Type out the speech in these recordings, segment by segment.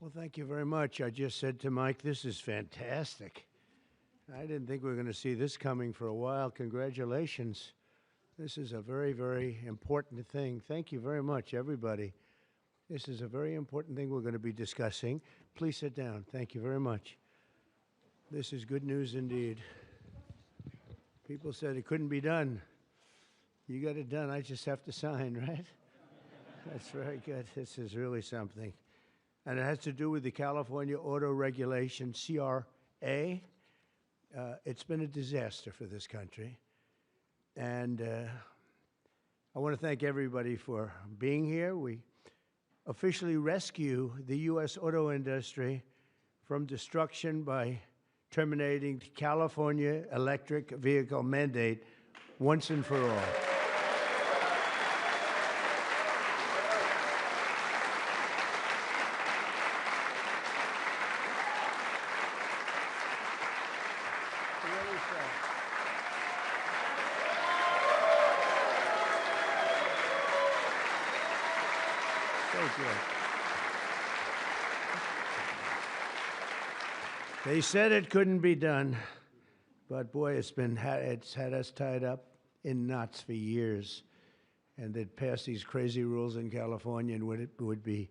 Well, thank you very much. I just said to Mike, this is fantastic. I didn't think we were going to see this coming for a while. Congratulations. This is a very, very important thing. Thank you very much, everybody. This is a very important thing we're going to be discussing. Please sit down. Thank you very much. This is good news indeed. People said it couldn't be done. You got it done. I just have to sign, right? That's very good. This is really something. And it has to do with the California Auto Regulation, CRA. It's been a disaster for this country. And I want to thank everybody for being here. We officially rescue the U.S. auto industry from destruction by terminating the California electric vehicle mandate once and for all. They said it couldn't be done, but boy, it's had us tied up in knots for years. And they'd passed these crazy rules in California, and it would be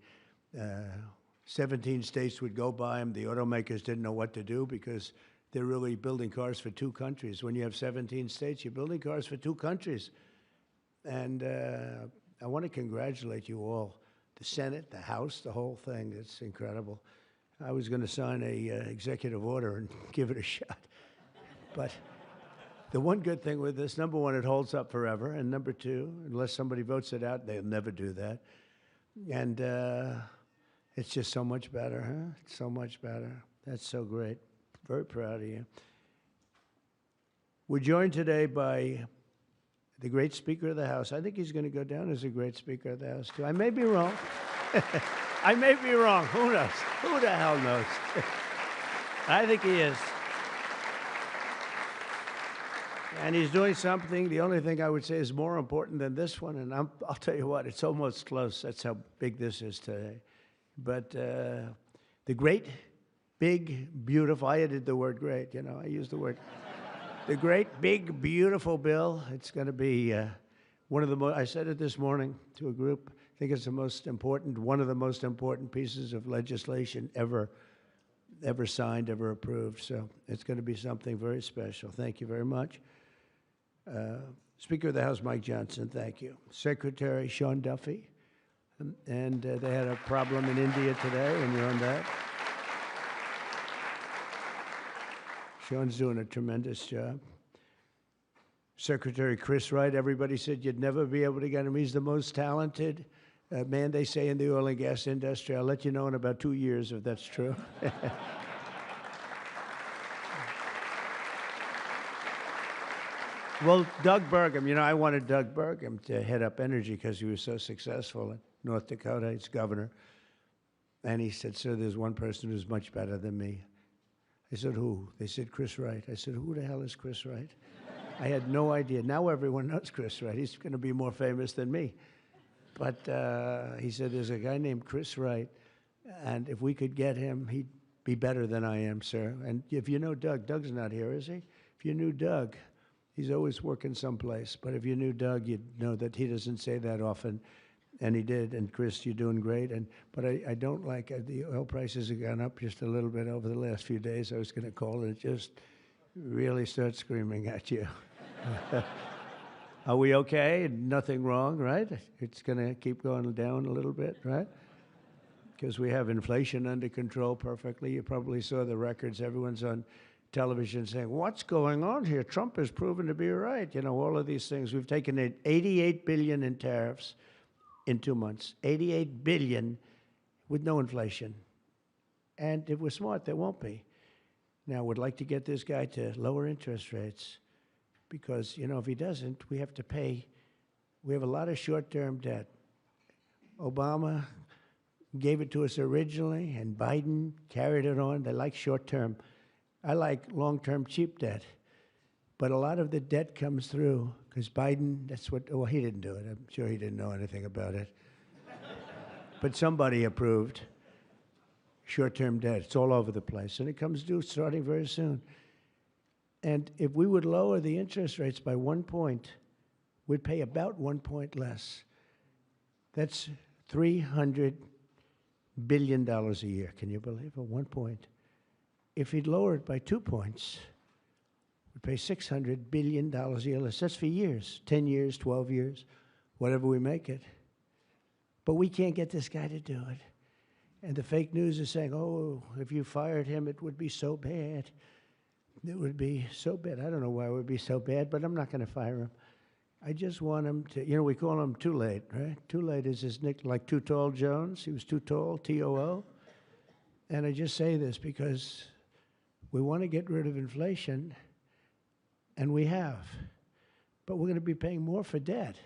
17 states would go by them. The automakers didn't know what to do because they're really building cars for two countries. When you have 17 states, you're building cars for two countries. And I want to congratulate you all, the Senate, the House, the whole thing. It's incredible. I was going to sign a executive order and give it a shot. But the one good thing with this, number one, it holds up forever. And number two, unless somebody votes it out, they'll never do that. And it's just so much better, huh? It's so much better. That's so great. Very proud of you. We're joined today by the great Speaker of the House. I think he's going to go down as a great Speaker of the House, too. I may be wrong. I may be wrong. Who knows? Who the hell knows? I think he is. And he's doing something, the only thing I would say is more important than this one, and I'll tell you what, it's almost close. That's how big this is today. But the great, big, beautiful, I added the word great, you know, I used the word. The great, big, beautiful bill. It's going to be one of the most, I said it this morning to a group, I think it's the most important, one of the most important pieces of legislation ever signed, ever approved. So it's going to be something very special. Thank you very much. Speaker of the House, Mike Johnson, thank you. Secretary Sean Duffy. And they had a problem in India today, and you're on that. Sean's doing a tremendous job. Secretary Chris Wright, everybody said you'd never be able to get him. He's the most talented man, they say, in the oil and gas industry. I'll let you know in about 2 years if that's true. Well, Doug Burgum, you know, I wanted Doug Burgum to head up energy because he was so successful in North Dakota. He's governor. And he said, sir, there's one person who's much better than me. I said, who? They said, Chris Wright. I said, who the hell is Chris Wright? I had no idea. Now everyone knows Chris Wright. He's going to be more famous than me. But he said, there's a guy named Chris Wright, and if we could get him, he'd be better than I am, sir. And if you know Doug, Doug's not here, is he? If you knew Doug, he's always working someplace. But if you knew Doug, you'd know that he doesn't say that often. And he did. And Chris, you're doing great. But I don't like the oil prices have gone up just a little bit over the last few days. I was going to call it. It just really starts screaming at you. Are we okay? Nothing wrong, right? It's going to keep going down a little bit, right? Because we have inflation under control perfectly. You probably saw the records. Everyone's on television saying, what's going on here? Trump has proven to be right. You know, all of these things. We've taken in $88 billion in tariffs in 2 months. $88 billion with no inflation. And if we're smart, there won't be. Now, we'd like to get this guy to lower interest rates because, you know, if he doesn't, we have to pay. We have a lot of short-term debt. Obama gave it to us originally, and Biden carried it on. They like short-term. I like long-term cheap debt. But a lot of the debt comes through because Biden, that's what, well, he didn't do it. I'm sure he didn't know anything about it. But somebody approved short-term debt. It's all over the place, and it comes due starting very soon. And if we would lower the interest rates by 1 point, we'd pay about 1 point less. That's $300 billion a year. Can you believe it? 1 point. If he'd lower it by 2 points, we'd pay $600 billion a year less. That's for years, 10 years, 12 years, whatever we make it. But we can't get this guy to do it. And the fake news is saying, oh, if you fired him, it would be so bad. It would be so bad. I don't know why it would be so bad, but I'm not going to fire him. I just want him to, we call him Too Late, right? Too Late is his nickname, like Too Tall Jones. He was too tall, T-O-O. And I just say this because we want to get rid of inflation, and we have. But we're going to be paying more for debt.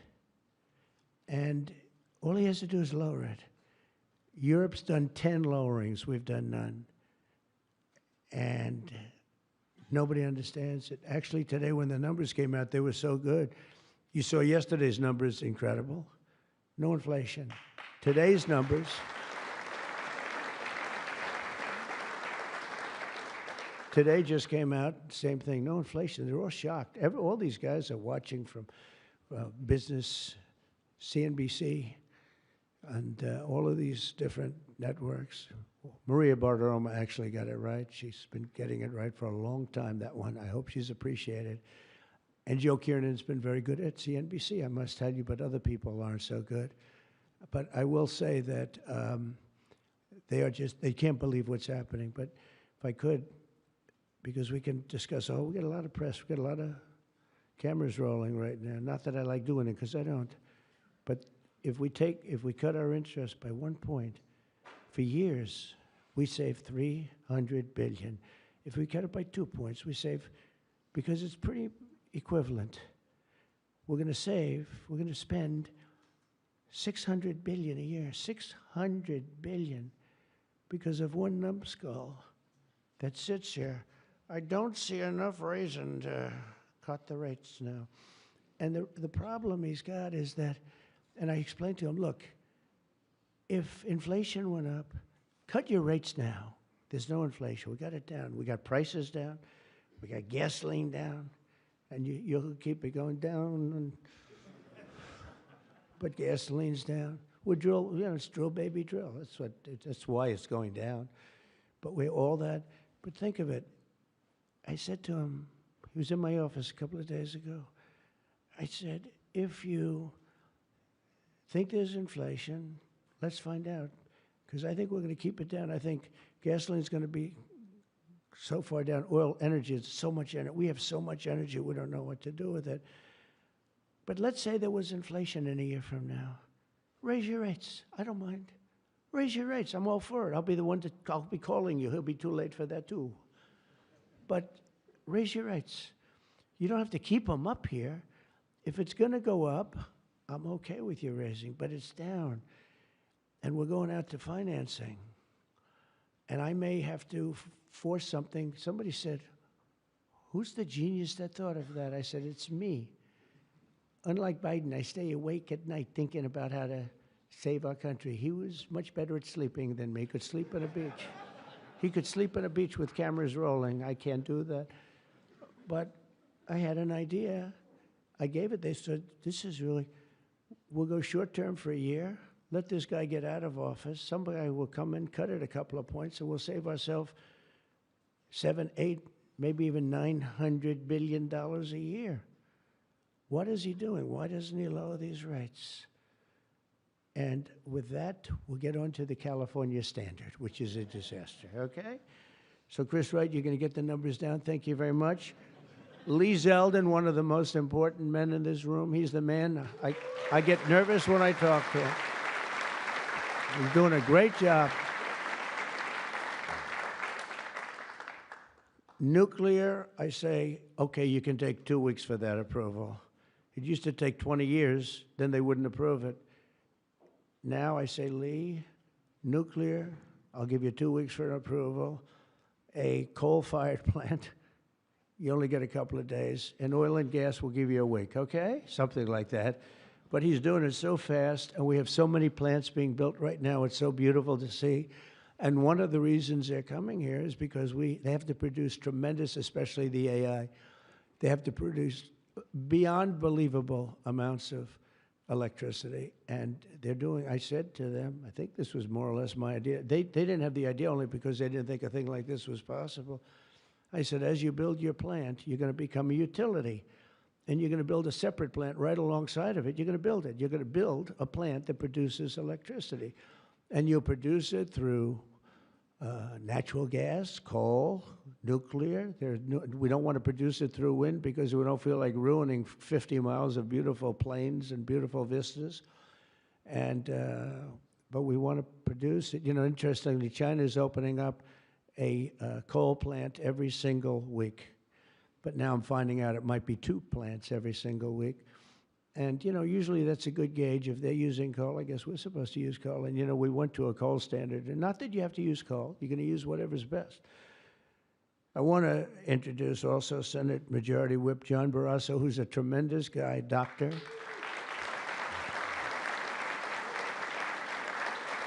And all he has to do is lower it. Europe's done 10 lowerings. We've done none. And nobody understands it. Actually, today when the numbers came out, they were so good. You saw yesterday's numbers, incredible. No inflation. Today's numbers. Today just came out, same thing, no inflation. They're all shocked. All these guys are watching from business, CNBC, and all of these different networks. Maria Bartiromo actually got it right. She's been getting it right for a long time, that one. I hope she's appreciated. And Joe Kiernan's been very good at CNBC, I must tell you, but other people aren't so good. But I will say that they can't believe what's happening. But if I could, because we can discuss, we get a lot of press, we get a lot of cameras rolling right now. Not that I like doing it, because I don't. But if we cut our interest by 1 point, for years, we save $300 billion. If we cut it by 2 points, we save, because it's pretty equivalent. We're going to spend $600 billion a year, $600 billion, because of one numbskull that sits here. I don't see enough reason to cut the rates now. And the problem he's got is that, and I explained to him, look, if inflation went up, cut your rates now. There's no inflation. We got it down. We got prices down. We got gasoline down. And you'll keep it going down. But gasoline's down. We drill, it's drill, baby, drill. That's why it's going down. But all that. But think of it. I said to him, he was in my office a couple of days ago. I said, if you think there's inflation, let's find out. Because I think we're going to keep it down. I think gasoline's going to be so far down. Oil, energy, it's so much energy. We have so much energy, we don't know what to do with it. But let's say there was inflation in a year from now. Raise your rates. I don't mind. Raise your rates. I'm all for it. I'll be calling you. He'll be too late for that, too. But raise your rates. You don't have to keep them up here. If it's going to go up, I'm okay with you raising, but it's down. And we're going out to financing. And I may have to force something. Somebody said, who's the genius that thought of that? I said, it's me. Unlike Biden, I stay awake at night thinking about how to save our country. He was much better at sleeping than me. He could sleep on a beach. He could sleep on a beach with cameras rolling. I can't do that. But I had an idea. I gave it. They said, this is really, we'll go short term for a year. Let this guy get out of office. Somebody will come in, cut it a couple of points, and we'll save ourselves $7, $8, maybe even $900 billion a year. What is he doing? Why doesn't he lower these rates? And with that, we'll get on to the California standard, which is a disaster, okay? So, Chris Wright, you're going to get the numbers down. Thank you very much. Lee Zeldin, one of the most important men in this room. He's the man. I get nervous when I talk to him. He's doing a great job. Nuclear, I say, okay, you can take 2 weeks for that approval. It used to take 20 years, then they wouldn't approve it. Now I say, Lee, nuclear, I'll give you 2 weeks for an approval. A coal-fired plant, you only get a couple of days. And oil and gas will give you a week, okay? Something like that. But he's doing it so fast, and we have so many plants being built right now. It's so beautiful to see. And one of the reasons they're coming here is because they have to produce tremendous, especially the AI, they have to produce beyond believable amounts of electricity. And they're doing, I said to them, I think this was more or less my idea. They didn't have the idea only because they didn't think a thing like this was possible. I said, as you build your plant, you're going to become a utility. And you're going to build a separate plant right alongside of it. You're going to build it. You're going to build a plant that produces electricity. And you'll produce it through natural gas, coal, nuclear. We don't want to produce it through wind because we don't feel like ruining 50 miles of beautiful plains and beautiful vistas. And but we want to produce it. You know, interestingly, China's opening up a coal plant every single week. But now I'm finding out it might be 2 plants every single week. And, you know, usually that's a good gauge. If they're using coal, I guess we're supposed to use coal. And, you know, we went to a coal standard. And not that you have to use coal. You're going to use whatever's best. I want to introduce also Senate Majority Whip John Barrasso, who's a tremendous guy, doctor.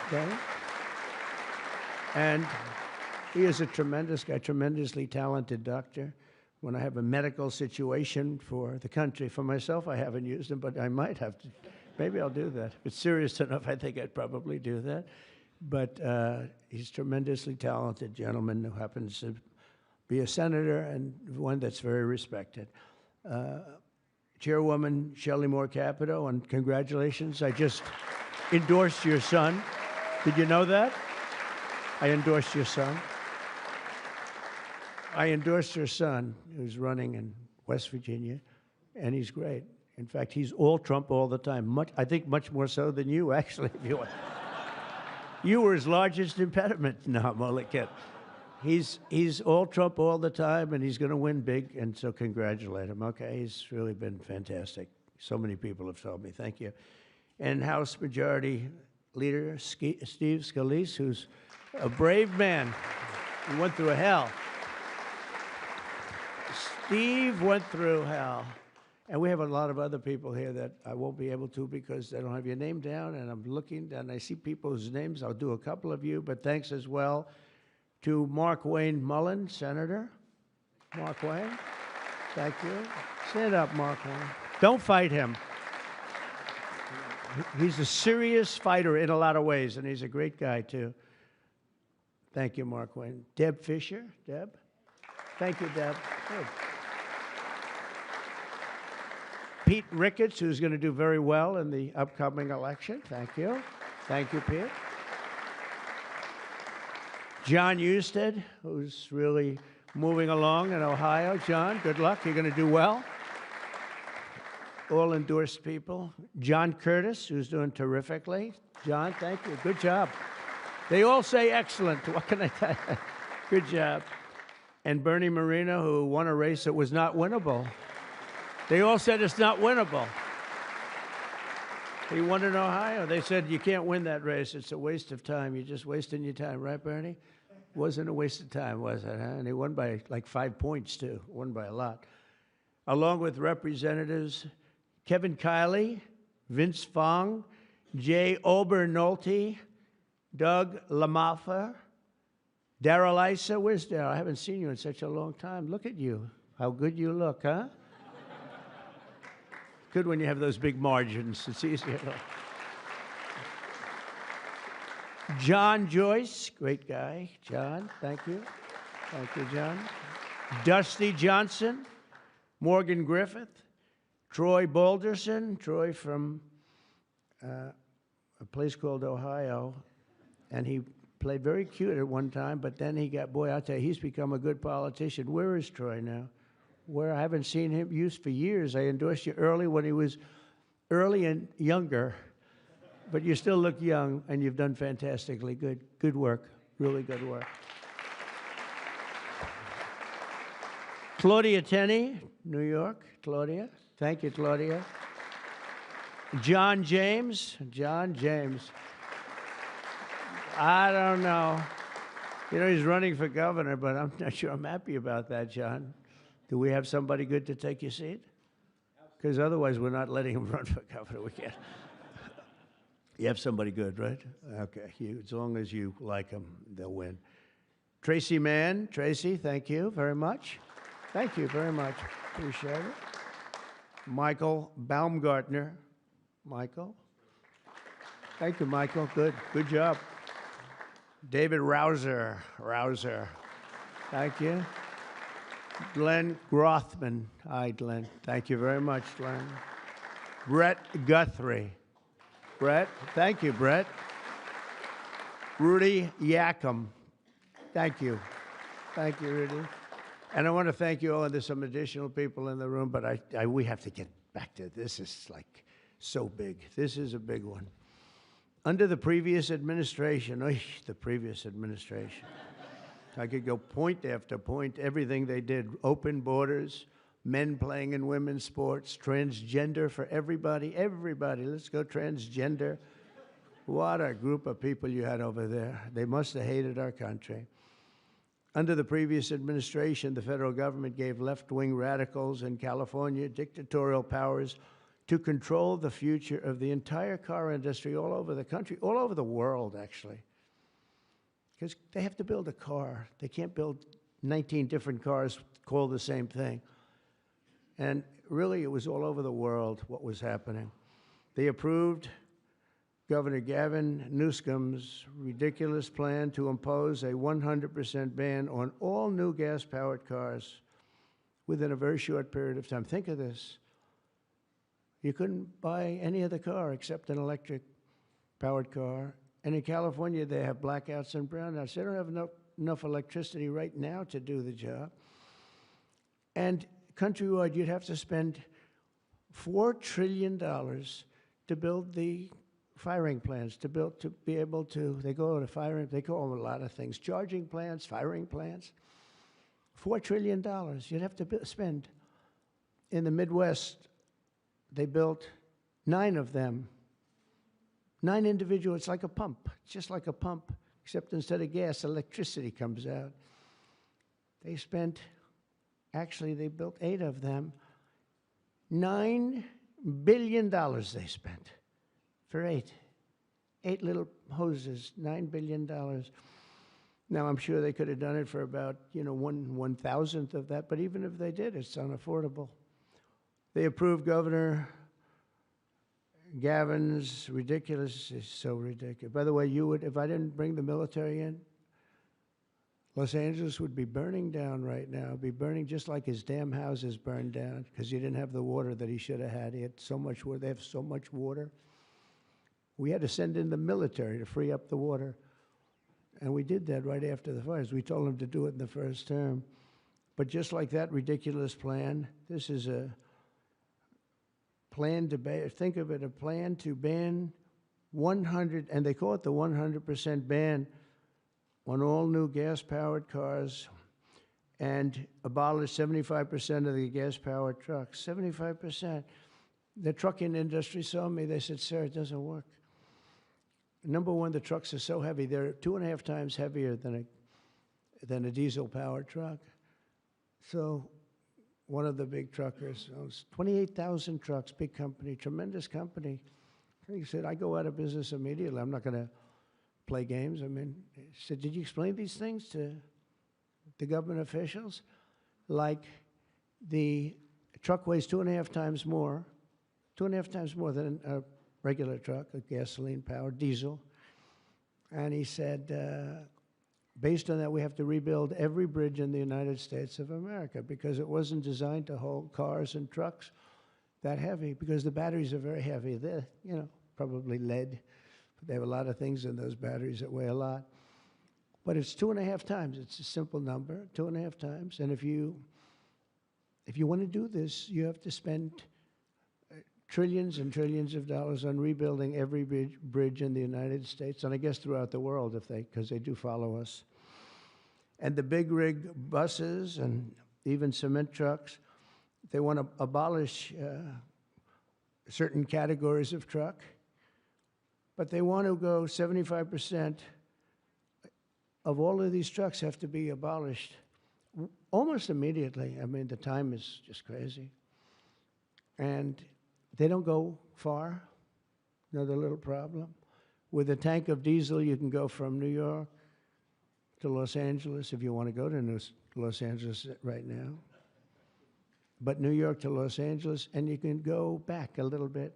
Okay? And he is a tremendous guy, tremendously talented doctor. When I have a medical situation for the country, for myself, I haven't used him, but I might have to. Maybe I'll do that. If it's serious enough, I think I'd probably do that. But he's a tremendously talented gentleman who happens to be a senator and one that's very respected. Chairwoman Shelley Moore Capito, and congratulations. I just endorsed your son. Did you know that? I endorsed your son. I endorsed your son, who's running in West Virginia, and he's great. In fact, he's all Trump all the time. I think much more so than you, actually. If you want. You were his largest impediment. No, I'm only kidding. He's all Trump all the time, and he's going to win big, and so congratulate him. Okay, he's really been fantastic. So many people have told me. Thank you. And House Majority Leader Steve Scalise, who's a brave man. He went through hell. Steve went through hell. And we have a lot of other people here that I won't be able to because they don't have your name down, and I'm looking, and I see people's names. I'll do a couple of you, but thanks as well to Mark Wayne Mullen, Senator. Mark Wayne, thank you. Stand up, Mark Wayne. Don't fight him. He's a serious fighter in a lot of ways, and he's a great guy, too. Thank you, Mark Wayne. Deb Fisher. Deb? Thank you, Deb. Good. Pete Ricketts, who's going to do very well in the upcoming election. Thank you. Thank you, Pete. John Husted, who's really moving along in Ohio. John, good luck. You're going to do well. All endorsed people. John Curtis, who's doing terrifically. John, thank you. Good job. They all say excellent. What can I tell you? Good job. And Bernie Moreno, who won a race that was not winnable. They all said it's not winnable. He won in Ohio. They said, you can't win that race. It's a waste of time. You're just wasting your time. Right, Bernie? Wasn't a waste of time, was it? Huh? And he won by like 5 points, too. Won by a lot. Along with Representatives Kevin Kiley, Vince Fong, Jay Obernolte, Doug Lamaffer, Darrell Issa. Where's Darrell? I haven't seen you in such a long time. Look at you. How good you look, huh? Good when you have those big margins. It's easier. John Joyce, great guy. John, thank you. Thank you, John. Dusty Johnson, Morgan Griffith, Troy Balderson, Troy from a place called Ohio, and he played very cute at one time, but then he got, boy, I'll tell you, he's become a good politician. Where is Troy now? Where I haven't seen him used for years. I endorsed you early when he was early and younger, but you still look young, and you've done fantastically good. Good work, really good work. Claudia Tenney, New York. Claudia, thank you, Claudia. John James, John James. I don't know. You know, he's running for governor, but I'm not sure I'm happy about that, John. Do we have somebody good to take your seat? Because otherwise we're not letting him run for governor. We can't. You have somebody good, right? Okay. As long as you like them, they'll win. Tracy Mann. Tracy, thank you very much. Thank you very much. Appreciate it. Michael Baumgartner. Michael. Thank you, Michael. Good. Good job. David Rouser. Rouser. Thank you. Glenn Grothman. Hi, Glenn. Thank you very much, Glenn. Brett Guthrie. Brett. Thank you, Brett. Rudy Yackham. Thank you. Thank you, Rudy. And I want to thank you all. And there's some additional people in the room, but we have to get back to this. Is like so big. This is a big one. Under the previous administration, the previous administration, I could go point after point, everything they did, open borders, men playing in women's sports, transgender for everybody, let's go transgender. What a group of people you had over there. They must have hated our country. Under the previous administration, the federal government gave left-wing radicals in California dictatorial powers to control the future of the entire car industry all over the country, all over the world, actually. Because they have to build a car. They can't build 19 different cars called the same thing. And really, it was all over the world what was happening. They approved Governor Gavin Newsom's ridiculous plan to impose a 100% ban on all new gas-powered cars within a very short period of time. Think of this. You couldn't buy any other car except an electric-powered car. And in California, they have blackouts and brownouts. They don't have enough electricity right now to do the job. And countrywide, you'd have to spend $4 trillion to build the firing plants, to be able to, they call them a lot of things, charging plants, firing plants. $4 trillion you'd have to spend. In the Midwest, they built 9 of them. 9 individual, it's like a pump, just like a pump, except instead of gas, electricity comes out. They built 8 of them. $9 billion they spent for 8 little hoses, $9 billion. Now, I'm sure they could have done it for about, 1/1000th of that, but even if they did, it's unaffordable. They approved Governor Gavin's ridiculous, it's so ridiculous. By the way, if I didn't bring the military in, Los Angeles would be burning down right now. It'd be burning just like his damn houses burned down because he didn't have the water that he should have had. He had so much water. They have so much water. We had to send in the military to free up the water. And we did that right after the fires. We told them to do it in the first term. But just like that ridiculous plan, this is a plan to ban, think of it, a plan to ban 100, and they call it the 100% ban on all new gas-powered cars and abolish 75% of the gas-powered trucks. 75%. The trucking industry saw me. They said, sir, it doesn't work. Number one, the trucks are so heavy. They're 2.5 times heavier than a diesel-powered truck. So one of the big truckers owns 28,000 trucks, big company, tremendous company. He said, I go out of business immediately. I'm not going to play games. I mean, he said, did you explain these things to the government officials? Like the truck weighs 2.5 times more than a regular truck, a gasoline-powered diesel. And he said, based on that, we have to rebuild every bridge in the United States of America because it wasn't designed to hold cars and trucks that heavy because the batteries are very heavy. They're, probably lead. But they have a lot of things in those batteries that weigh a lot. But it's 2.5 times. It's a simple number, 2.5 times. And if you want to do this, you have to spend trillions and trillions of dollars on rebuilding every bridge in the United States, and I guess throughout the world, because they do follow us. And the big rig buses and even cement trucks, they want to abolish certain categories of truck, but they want to go 75% of all of these trucks have to be abolished almost immediately. I mean, the time is just crazy. And they don't go far, another little problem. With a tank of diesel, you can go from New York to Los Angeles if you want to go to Los Angeles right now. But New York to Los Angeles, and you can go back a little bit.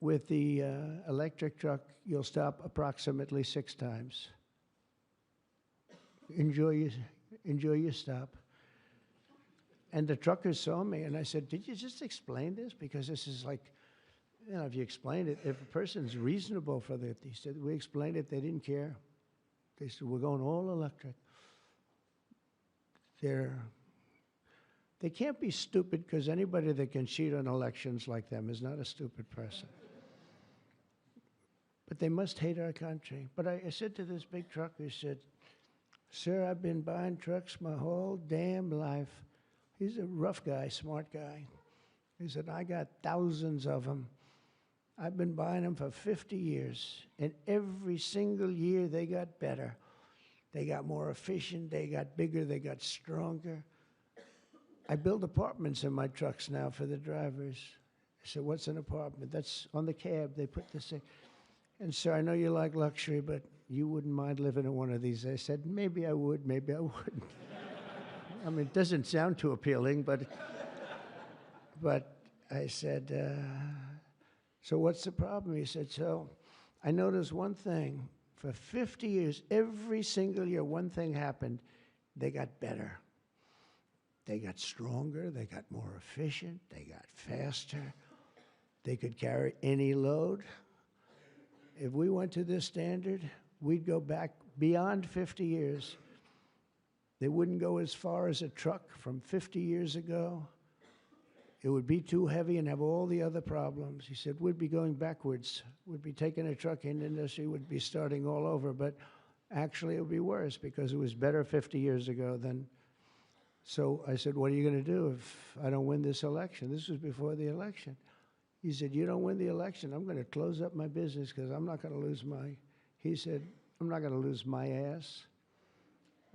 With the electric truck, you'll stop approximately 6 times. Enjoy your stop. And the truckers saw me, and I said, did you just explain this? Because this is like, you know, if you explain it, if a person's reasonable for that, he said, we explained it, they didn't care. They said, we're going all electric. They can't be stupid, because anybody that can cheat on elections like them is not a stupid person. But they must hate our country. But I said to this big trucker, he said, sir, I've been buying trucks my whole damn life. He's a rough guy, smart guy. He said, I got thousands of them. I've been buying them for 50 years. And every single year they got better. They got more efficient, they got bigger, they got stronger. I build apartments in my trucks now for the drivers. I said, what's an apartment? That's on the cab, they put this in. And sir, I know you like luxury, but you wouldn't mind living in one of these. I said, maybe I would, maybe I wouldn't. I mean, it doesn't sound too appealing, but I said, so what's the problem? He said, so I noticed one thing. For 50 years, every single year, one thing happened. They got better. They got stronger. They got more efficient. They got faster. They could carry any load. If we went to this standard, we'd go back beyond 50 years. They wouldn't go as far as a truck from 50 years ago. It would be too heavy and have all the other problems. He said, we'd be going backwards. We'd be taking a trucking industry, would be starting all over, but actually it would be worse because it was better 50 years ago than. So I said, what are you going to do if I don't win this election? This was before the election. He said, you don't win the election, I'm going to close up my business because I'm not going to lose he said, I'm not going to lose my ass.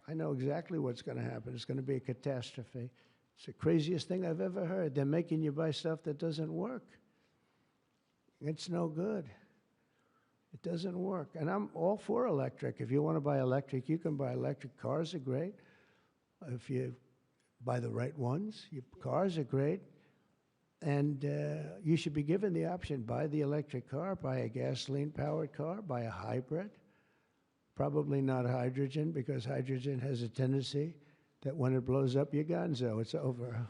I know exactly what's going to happen. It's going to be a catastrophe. It's the craziest thing I've ever heard. They're making you buy stuff that doesn't work. It's no good. It doesn't work. And I'm all for electric. If you want to buy electric, you can buy electric. Cars are great. If you buy the right ones, cars are great. And you should be given the option, buy the electric car, buy a gasoline-powered car, buy a hybrid. Probably not hydrogen, because hydrogen has a tendency that when it blows up, you're gonzo, it's over.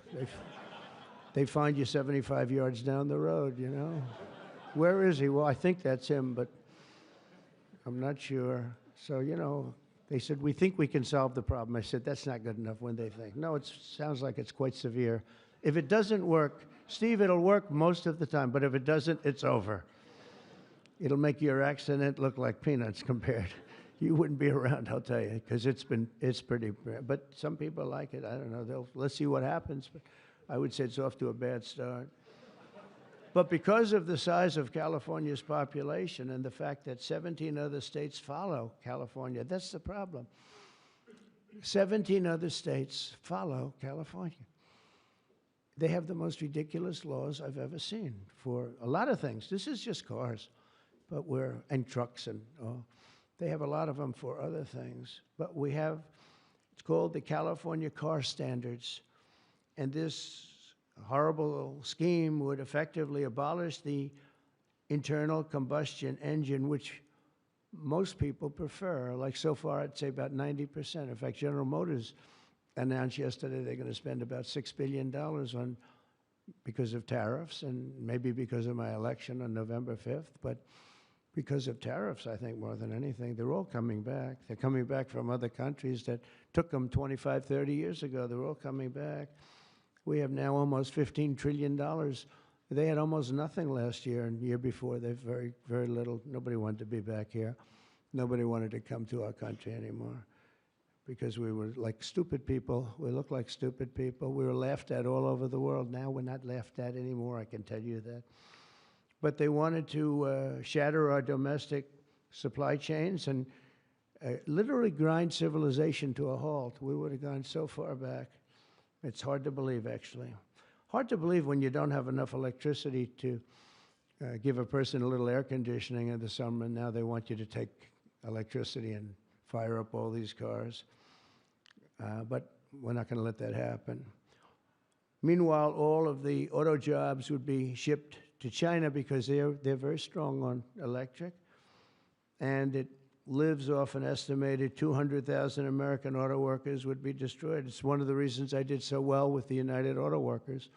They find you 75 yards down the road, you know. Where is he? Well, I think that's him, but I'm not sure. So, you know, they said, we think we can solve the problem. I said, that's not good enough when they think. No, it sounds like it's quite severe. If it doesn't work, Steve, it'll work most of the time, but if it doesn't, it's over. It'll make your accident look like peanuts compared. You wouldn't be around, I'll tell you, because it's pretty bad. But some people like it. I don't know. Let's see what happens. But I would say it's off to a bad start. But because of the size of California's population and the fact that 17 other states follow California, that's the problem. 17 other states follow California. They have the most ridiculous laws I've ever seen for a lot of things. This is just cars, but and trucks and they have a lot of them for other things. But we have, it's called the California Car Standards. And this horrible scheme would effectively abolish the internal combustion engine, which most people prefer. Like so far, I'd say about 90%. In fact, General Motors announced yesterday they're going to spend about $6 billion on, because of tariffs, and maybe because of my election on November 5th, but because of tariffs, I think, more than anything. They're all coming back. They're coming back from other countries that took them 25, 30 years ago. They're all coming back. We have now almost $15 trillion. They had almost nothing last year, and the year before, they've very, very little. Nobody wanted to be back here. Nobody wanted to come to our country anymore because we were like stupid people. We looked like stupid people. We were laughed at all over the world. Now we're not laughed at anymore, I can tell you that. But they wanted to shatter our domestic supply chains and literally grind civilization to a halt. We would have gone so far back. It's hard to believe, actually. Hard to believe when you don't have enough electricity to give a person a little air conditioning in the summer, and now they want you to take electricity and fire up all these cars. But we're not going to let that happen. Meanwhile, all of the auto jobs would be shipped to China because they're very strong on electric. And it lives off an estimated 200,000 American auto workers would be destroyed. It's one of the reasons I did so well with the United Auto Workers.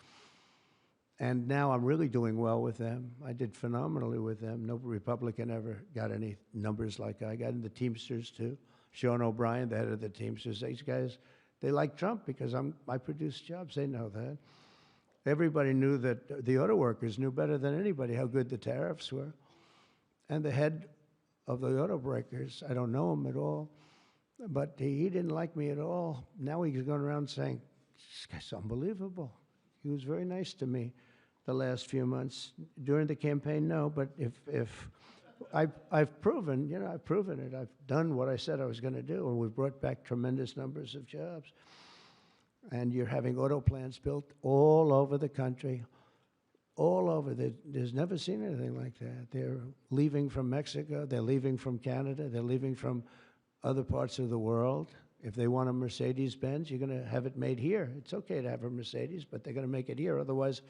And now I'm really doing well with them. I did phenomenally with them. No Republican ever got any numbers like I got. And the Teamsters, too. Sean O'Brien, the head of the Teamsters, these guys, they like Trump because I produce jobs. They know that. Everybody knew that the auto workers knew better than anybody how good the tariffs were. And the head of the auto breakers, I don't know him at all, but he didn't like me at all. Now he's going around saying, this guy's unbelievable. He was very nice to me the last few months. During the campaign, no, but if I've proven, I've proven it. I've done what I said I was going to do, and we've brought back tremendous numbers of jobs. And you're having auto plants built all over the country, all over. There's never seen anything like that. They're leaving from Mexico. They're leaving from Canada. They're leaving from other parts of the world. If they want a Mercedes-Benz, you're going to have it made here. It's okay to have a Mercedes, but they're going to make it here. Otherwise,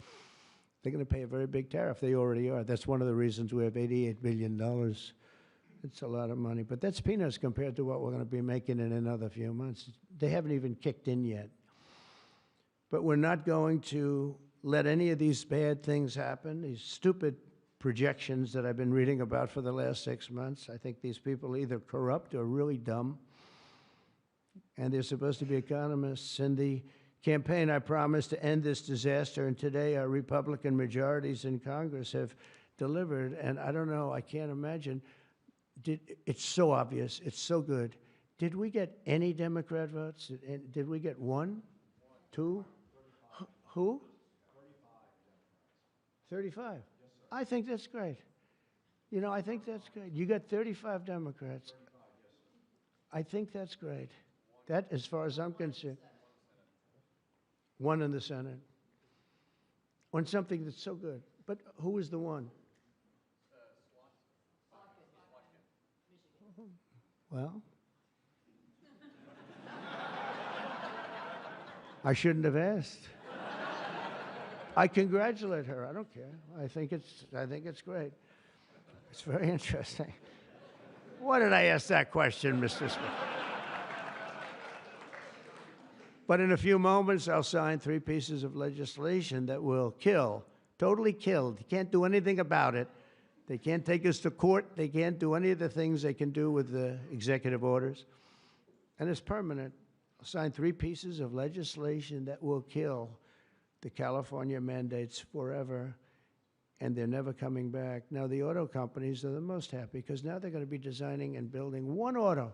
they're going to pay a very big tariff. They already are. That's one of the reasons we have $88 billion. It's a lot of money. But that's peanuts compared to what we're going to be making in another few months. They haven't even kicked in yet. But we're not going to let any of these bad things happen, these stupid projections that I've been reading about for the last 6 months. I think these people are either corrupt or really dumb. And they're supposed to be economists. In the campaign, I promised to end this disaster, and today our Republican majorities in Congress have delivered. And I don't know, I can't imagine. It's so obvious. It's so good. Did we get any Democrat votes? Did we get one? Two? Who? 35. I think that's great. I think that's great. You got 35 Democrats. I think that's great. That, as far as I'm concerned, one in the Senate. On something that's so good. But who is the one? Well, I shouldn't have asked. I congratulate her. I don't care. I think it's great. It's very interesting. Why did I ask that question, Mr. Speaker? But in a few moments, I'll sign 3 pieces of legislation that will kill, totally kill. You can't do anything about it. They can't take us to court. They can't do any of the things they can do with the executive orders. And it's permanent. I'll sign 3 pieces of legislation that will kill the California mandates forever, and they're never coming back. Now, the auto companies are the most happy because now they're going to be designing and building one auto.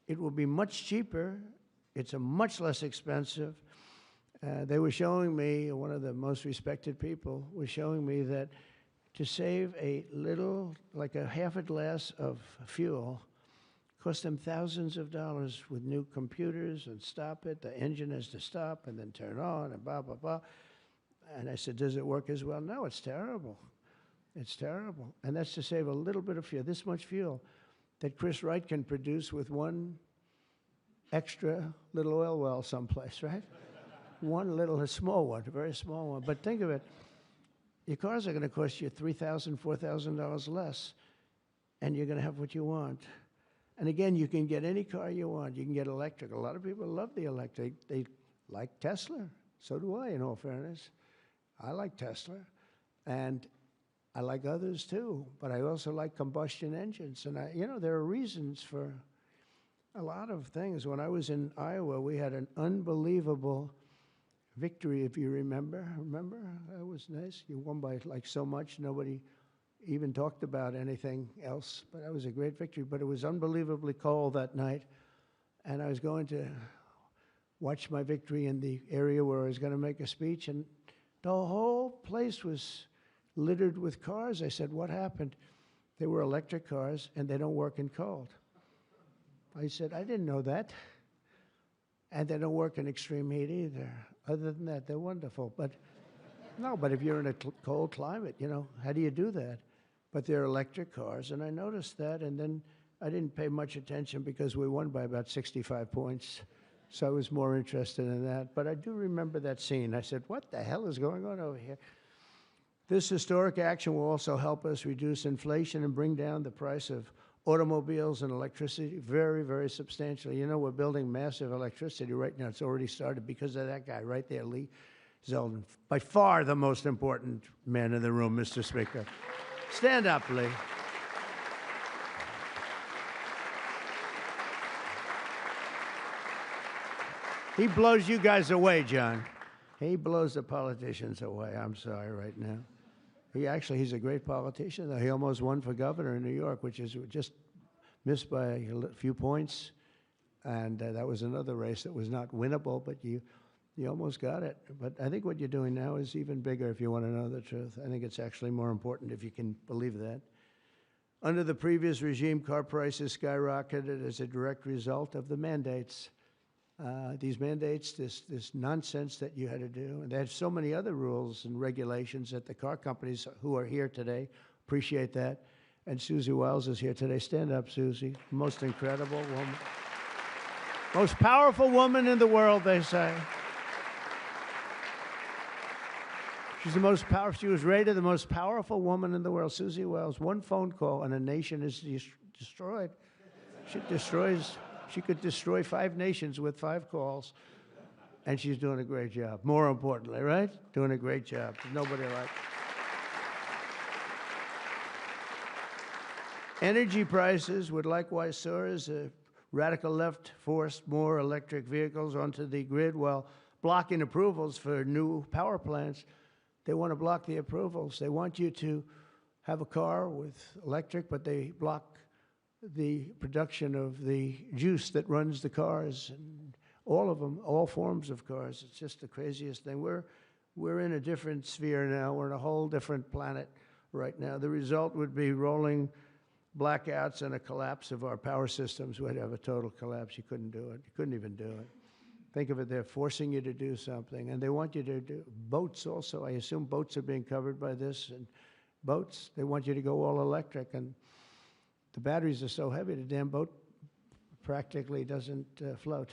It will be much cheaper. It's a much less expensive. They were showing me, one of the most respected people was showing me that to save a little, like a half a glass of fuel, cost them thousands of dollars with new computers and stop it. The engine has to stop and then turn on and blah, blah, blah. And I said, does it work as well? No, it's terrible. It's terrible. And that's to save a little bit of fuel, this much fuel that Chris Wright can produce with one extra little oil well someplace, right? One little, a small one, a very small one. But think of it. Your cars are going to cost you $3,000, $4,000 less, and you're going to have what you want. And again, you can get any car you want. You can get electric. A lot of people love the electric. They like Tesla. So do I, in all fairness. I like Tesla. And I like others, too. But I also like combustion engines. And, there are reasons for a lot of things. When I was in Iowa, we had an unbelievable victory, if you remember. Remember? That was nice. You won by, so much. Nobody even talked about anything else, but that was a great victory. But it was unbelievably cold that night, and I was going to watch my victory in the area where I was going to make a speech, and the whole place was littered with cars. I said, what happened? They were electric cars, and they don't work in cold. I said, I didn't know that. And they don't work in extreme heat either. Other than that, they're wonderful. But No, but if you're in a cold climate, how do you do that? But they're electric cars, and I noticed that, and then I didn't pay much attention because we won by about 65 points, so I was more interested in that. But I do remember that scene. I said, what the hell is going on over here? This historic action will also help us reduce inflation and bring down the price of automobiles and electricity very, very substantially. We're building massive electricity right now. It's already started because of that guy right there, Lee Zeldin. By far the most important man in the room, Mr. Speaker. Stand up, Lee. He blows you guys away, John. He blows the politicians away. I'm sorry right now. He's a great politician, though. He almost won for governor in New York, which is just missed by a few points. And that was another race that was not winnable, but you almost got it. But I think what you're doing now is even bigger if you want to know the truth. I think it's actually more important if you can believe that. Under the previous regime, car prices skyrocketed as a direct result of the mandates. These mandates, this nonsense that you had to do. And they had so many other rules and regulations that the car companies who are here today appreciate that. And Susie Wiles is here today. Stand up, Susie. Most incredible woman. Most powerful woman in the world, they say. She's the most powerful. She was rated the most powerful woman in the world. Susie Wiles. One phone call and a nation is destroyed. She could destroy 5 nations with 5 calls, and she's doing a great job. More importantly, right? Doing a great job. Nobody like. Energy prices would likewise soar as a radical left forced more electric vehicles onto the grid while blocking approvals for new power plants. They want to block the approvals. They want you to have a car with electric, but they block the production of the juice that runs the cars, and all of them, all forms of cars. It's just the craziest thing. We're in a different sphere now. We're in a whole different planet right now. The result would be rolling blackouts and a collapse of our power systems. We'd have a total collapse. You couldn't do it. You couldn't even do it. Think of it, they're forcing you to do something, and they want you to do boats also. I assume boats are being covered by this, and boats, they want you to go all electric, and the batteries are so heavy, the damn boat practically doesn't float.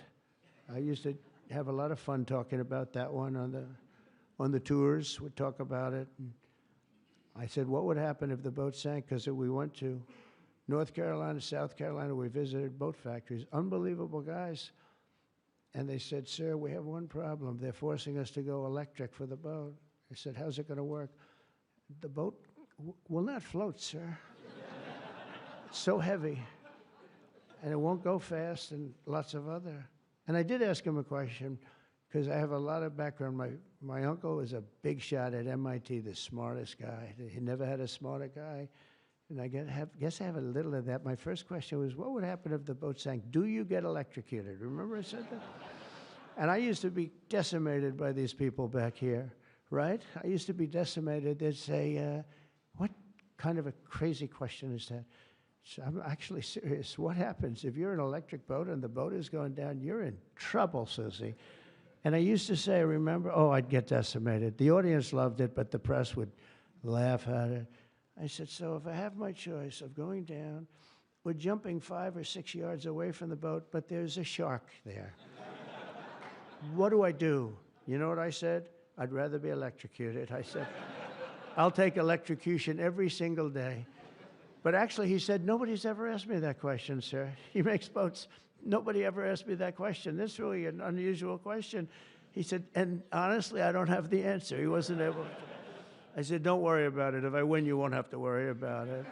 I used to have a lot of fun talking about that one on the tours. We'd talk about it. And I said, what would happen if the boat sank? Because we went to North Carolina, South Carolina. We visited boat factories. Unbelievable guys. And they said, sir, we have one problem. They're forcing us to go electric for the boat. I said, how's it going to work? The boat will not float, sir. So heavy, and it won't go fast, and lots of other. And I did ask him a question, because I have a lot of background. My uncle was a big shot at MIT, the smartest guy. He never had a smarter guy, and I guess I have a little of that. My first question was, what would happen if the boat sank? Do you get electrocuted? Remember I said that? And I used to be decimated by these people back here, right? I used to be decimated. They'd say, what kind of a crazy question is that? So I'm actually serious. What happens if you're in an electric boat and the boat is going down? You're in trouble, Susie. And I used to say, remember, I'd get decimated. The audience loved it, but the press would laugh at it. I said, so if I have my choice of going down or jumping 5 or 6 yards away from the boat, but there's a shark there, what do I do? You know what I said? I'd rather be electrocuted. I said, I'll take electrocution every single day. But actually, he said, nobody's ever asked me that question, sir. He makes boats. Nobody ever asked me that question. This is really an unusual question. He said, and honestly, I don't have the answer. He wasn't able to. I said, don't worry about it. If I win, you won't have to worry about it.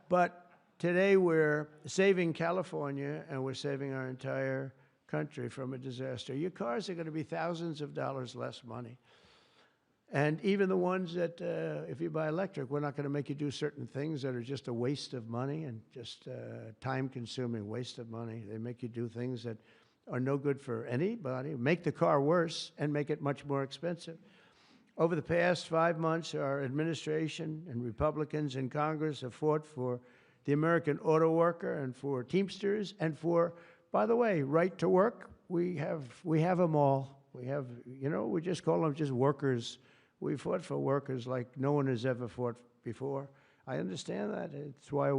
But today, we're saving California, and we're saving our entire country from a disaster. Your cars are going to be thousands of dollars less money. And even the ones that, if you buy electric, we're not going to make you do certain things that are just a waste of money and just time-consuming waste of money. They make you do things that are no good for anybody, make the car worse, and make it much more expensive. Over the past 5 months, our administration and Republicans in Congress have fought for the American auto worker and for Teamsters and for, by the way, right to work. We have them all. We have, we just call them just workers. We fought for workers like no one has ever fought before. I understand that. It's why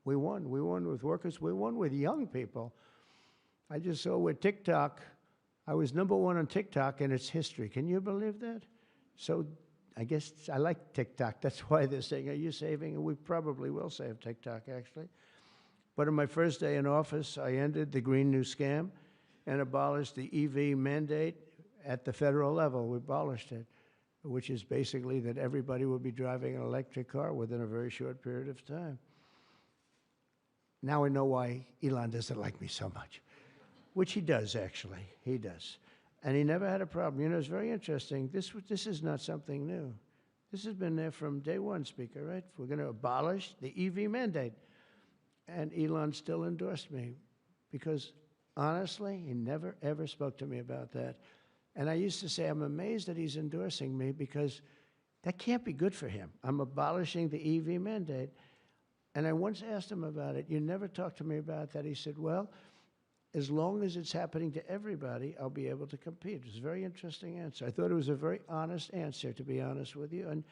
we won. We won with workers. We won with young people. I just saw with TikTok, I was #1 on TikTok in its history. Can you believe that? So I guess I like TikTok. That's why they're saying, are you saving? And we probably will save TikTok, actually. But on my first day in office, I ended the Green New Scam and abolished the EV mandate at the federal level. We abolished it, which is basically that everybody will be driving an electric car within a very short period of time. Now I know why Elon doesn't like me so much, which he does, actually. He does. And he never had a problem. It's very interesting. This is not something new. This has been there from day one, Speaker, right? We're going to abolish the EV mandate. And Elon still endorsed me because, honestly, he never, ever spoke to me about that. And I used to say, I'm amazed that he's endorsing me because that can't be good for him. I'm abolishing the EV mandate. And I once asked him about it. You never talked to me about that. He said, well, as long as it's happening to everybody, I'll be able to compete. It was a very interesting answer. I thought it was a very honest answer, to be honest with you. And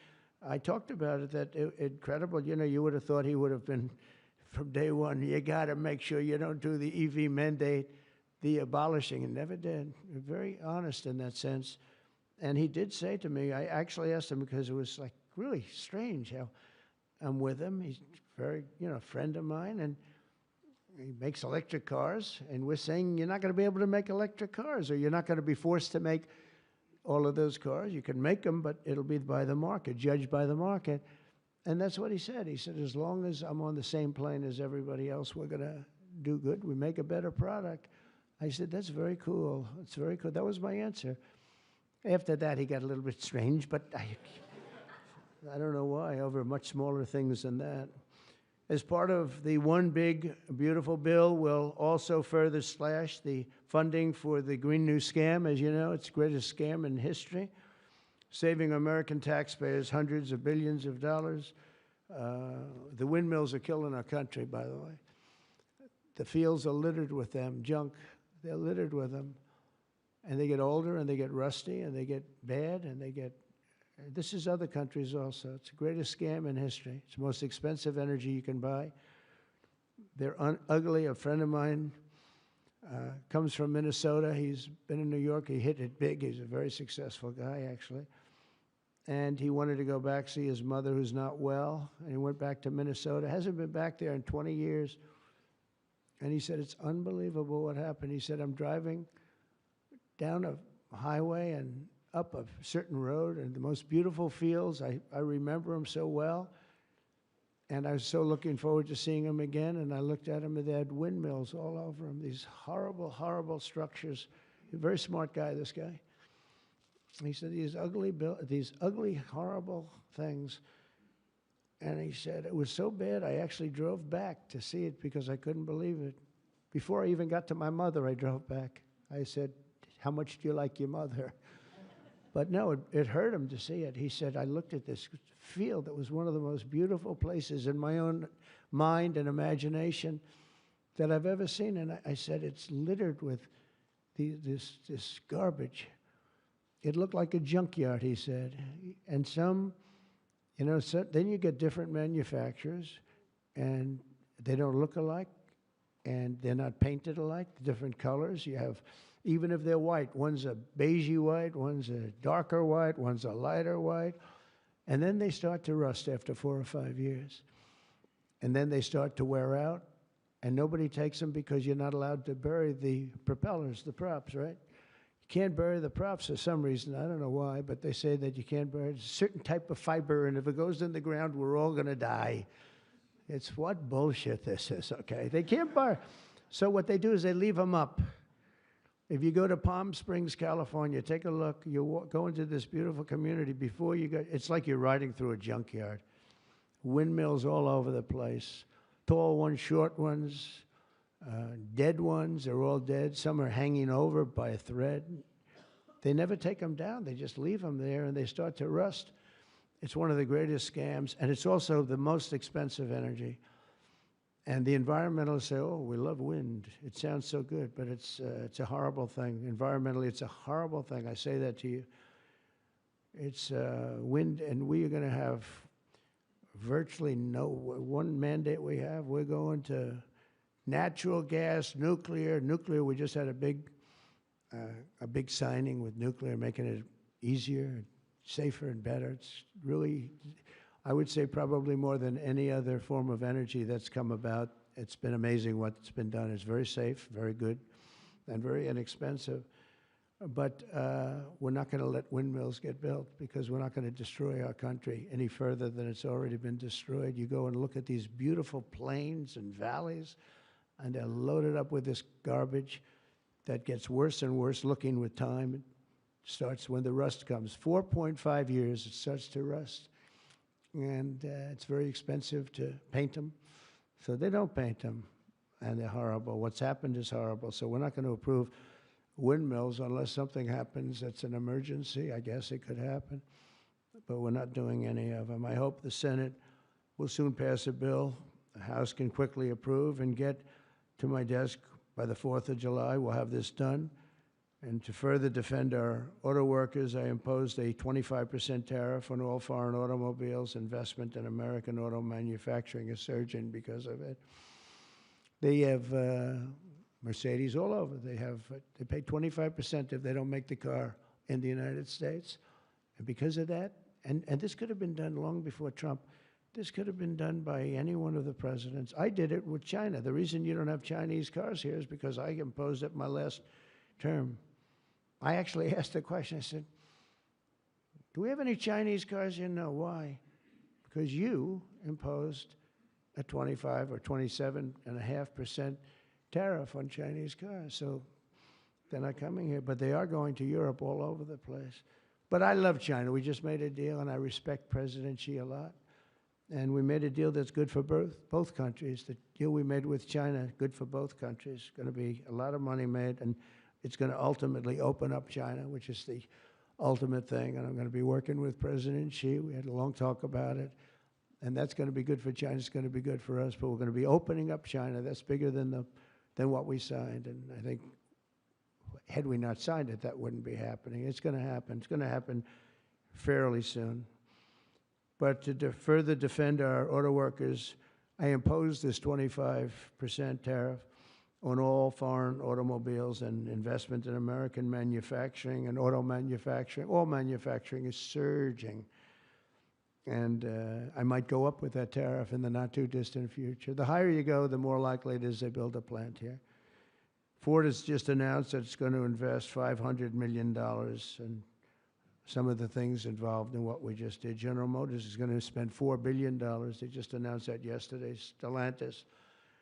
I talked about it, that incredible, you would have thought he would have been, from day one, you got to make sure you don't do the EV mandate, the abolishing, and never did. Very honest in that sense. And he did say to me, I actually asked him because it was like really strange how I'm with him. He's very, a friend of mine, and he makes electric cars, and we're saying you're not going to be able to make electric cars, or you're not going to be forced to make all of those cars. You can make them, but it'll be by the market, judged by the market. And that's what he said. He said, as long as I'm on the same plane as everybody else, we're going to do good. We make a better product. I said, that's very cool. It's very cool. That was my answer. After that, he got a little bit strange, but I don't know why, over much smaller things than that. As part of the One Big Beautiful Bill, we'll also further slash the funding for the Green New Scam. As you know, it's the greatest scam in history, saving American taxpayers hundreds of billions of dollars. The windmills are killing our country, by the way. The fields are littered with them, junk. They're littered with them. And they get older, and they get rusty, and they get bad, and they get... This is other countries also. It's the greatest scam in history. It's the most expensive energy you can buy. They're ugly. A friend of mine comes from Minnesota. He's been in New York. He hit it big. He's a very successful guy, actually. And he wanted to go back, see his mother who's not well. And he went back to Minnesota. Hasn't been back there in 20 years. And he said, it's unbelievable what happened. He said, I'm driving down a highway and up a certain road, and the most beautiful fields. I remember them so well. And I was so looking forward to seeing them again. And I looked at them, and they had windmills all over them, these horrible, horrible structures. A very smart guy, this guy. He said, these ugly, horrible things. And he said, it was so bad, I actually drove back to see it because I couldn't believe it. Before I even got to my mother, I drove back. I said, how much do you like your mother? But no, it hurt him to see it. He said, I looked at this field that was one of the most beautiful places in my own mind and imagination that I've ever seen. And I said, it's littered with this garbage. It looked like a junkyard, he said. And some, then you get different manufacturers, and they don't look alike, and they're not painted alike, different colors. You have... Even if they're white, one's a beigey white, one's a darker white, one's a lighter white. And then they start to rust after 4 or 5 years. And then they start to wear out, and nobody takes them because you're not allowed to bury the propellers, the props, right? You can't bury the props for some reason. I don't know why, but they say that you can't bury a certain type of fiber, and if it goes in the ground, we're all going to die. It's what bullshit this is, okay? They can't bury. So what they do is they leave them up. If you go to Palm Springs, California, take a look. You go into this beautiful community. Before you go, it's like you're riding through a junkyard. Windmills all over the place. Tall ones, short ones, dead ones. They're all dead. Some are hanging over by a thread. They never take them down. They just leave them there, and they start to rust. It's one of the greatest scams, and it's also the most expensive energy. And the environmentalists say, oh, we love wind. It sounds so good, but it's a horrible thing. Environmentally, it's a horrible thing. I say that to you. It's wind, and we are going to have virtually no, one mandate we have, we're going to natural gas, nuclear. Nuclear, we just had a big signing with nuclear, making it easier, safer, and better. It's really, I would say probably more than any other form of energy that's come about. It's been amazing what's been done. It's very safe, very good, and very inexpensive. But we're not going to let windmills get built because we're not going to destroy our country any further than it's already been destroyed. You go and look at these beautiful plains and valleys, and they're loaded up with this garbage that gets worse and worse looking with time. It starts when the rust comes. 4.5 years, it starts to rust. And it's very expensive to paint them. So they don't paint them, and they're horrible. What's happened is horrible. So we're not going to approve windmills unless something happens that's an emergency. I guess it could happen, but we're not doing any of them. I hope the Senate will soon pass a bill the House can quickly approve and get to my desk by the 4th of July. We'll have this done. And to further defend our auto workers, I imposed a 25% tariff on all foreign automobiles. Investment in American auto manufacturing is surging because of it. They have Mercedes all over. They pay 25% if they don't make the car in the United States. And because of that, and this could have been done long before Trump, this could have been done by any one of the presidents. I did it with China. The reason you don't have Chinese cars here is because I imposed it my last term. I actually asked the question. I said, do we have any Chinese cars here? No. Why? Because you imposed a 25 or 27.5% tariff on Chinese cars. So they're not coming here, but they are going to Europe all over the place. But I love China. We just made a deal, and I respect President Xi a lot. And we made a deal that's good for both countries. The deal we made with China, good for both countries. Going to be a lot of money made, and it's going to ultimately open up China, which is the ultimate thing. And I'm going to be working with President Xi. We had a long talk about it. And that's going to be good for China. It's going to be good for us. But we're going to be opening up China. That's bigger than what we signed. And I think had we not signed it, that wouldn't be happening. It's going to happen. It's going to happen fairly soon. But to further defend our auto workers, I imposed this 25% tariff on all foreign automobiles and investment in American manufacturing and auto manufacturing. All manufacturing is surging. And I might go up with that tariff in the not-too-distant future. The higher you go, the more likely it is they build a plant here. Ford has just announced that it's going to invest $500 million in some of the things involved in what we just did. General Motors is going to spend $4 billion. They just announced that yesterday. Stellantis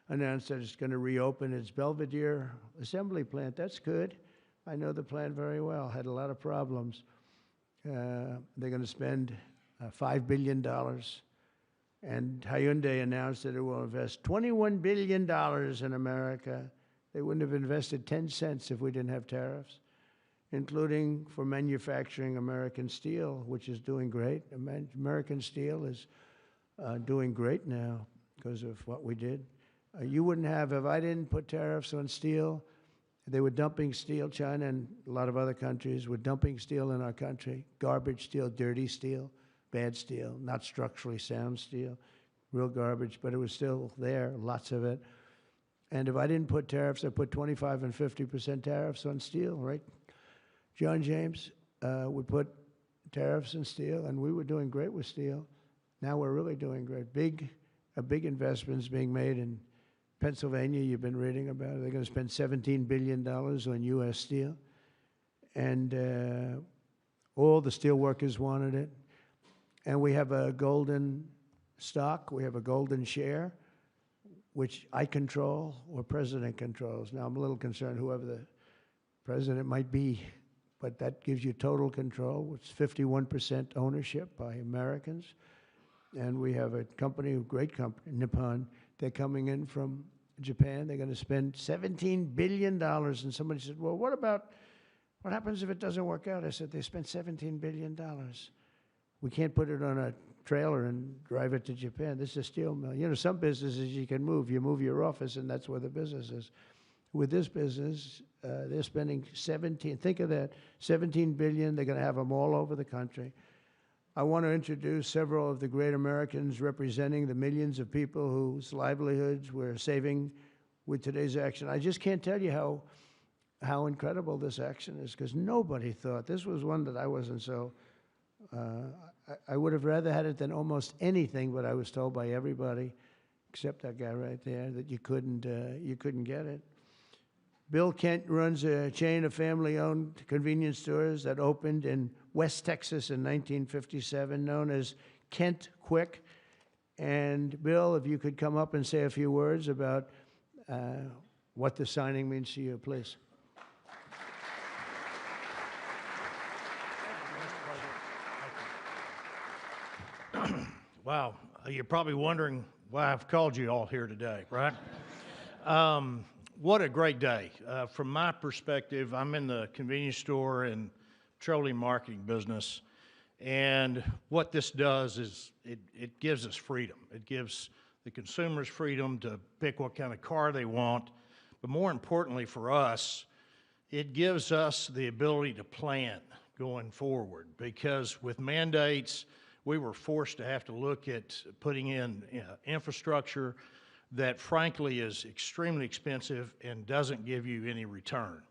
announced that it's going to reopen its Belvidere assembly plant. That's good. I know the plant very well. Had a lot of problems. They're going to spend $5 billion. And Hyundai announced that it will invest $21 billion in America. They wouldn't have invested 10 cents if we didn't have tariffs, including for manufacturing American steel, which is doing great. American steel is doing great now because of what we did. You wouldn't have, if I didn't put tariffs on steel, they were dumping steel. China and a lot of other countries were dumping steel in our country. Garbage steel, dirty steel, bad steel, not structurally sound steel, real garbage, but it was still there, lots of it. And if I didn't put tariffs, I put 25 and 50% tariffs on steel, right? John James would put tariffs on steel, and we were doing great with steel. Now we're really doing great. A big investment is being made in Pennsylvania. You've been reading about it. They're going to spend $17 billion on U.S. steel. And all the steel workers wanted it. And we have a golden stock. We have a golden share, which I control or President controls. Now, I'm a little concerned whoever the president might be, but that gives you total control. It's 51% ownership by Americans. And we have a company, a great company, Nippon. They're coming in from Japan. They're going to spend $17 billion. And somebody said, well, what happens if it doesn't work out? I said, they spent $17 billion. We can't put it on a trailer and drive it to Japan. This is a steel mill. You know, some businesses you can move. You move your office, and that's where the business is. With this business, they're spending 17, think of that, 17 billion. They're going to have them all over the country. I want to introduce several of the great Americans representing the millions of people whose livelihoods we're saving with today's action. I just can't tell you how incredible this action is, because nobody thought. This was one that I wasn't so, I would have rather had it than almost anything, but I was told by everybody, except that guy right there, that you couldn't get it. Bill Kent runs a chain of family-owned convenience stores that opened in West Texas in 1957, known as Kent Quick. And Bill, if you could come up and say a few words about what the signing means to you, please. Wow, you're probably wondering why I've called you all here today, right? What a great day. From my perspective, I'm in the convenience store and petroleum marketing business, and what this does is it gives us freedom. It gives the consumers freedom to pick what kind of car they want, but more importantly for us, it gives us the ability to plan going forward, because with mandates, we were forced to have to look at putting in infrastructure that frankly is extremely expensive and doesn't give you any return.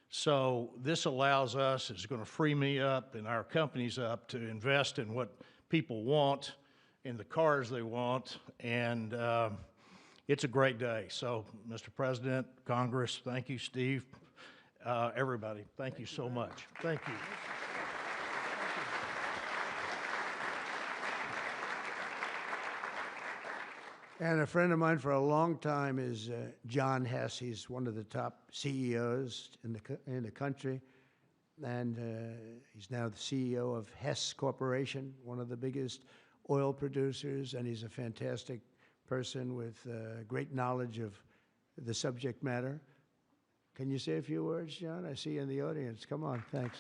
So this allows us, it's going to free me up and our companies up to invest in what people want, in the cars they want, and it's a great day. So, Mr. President, Congress, thank you, Steve, everybody, thank you so much. Thank you. And a friend of mine for a long time is John Hess. He's one of the top CEOs in the country, and he's now the CEO of Hess Corporation, one of the biggest oil producers, and he's a fantastic person with great knowledge of the subject matter. Can you say a few words, John? I see you in the audience. Come on, thanks.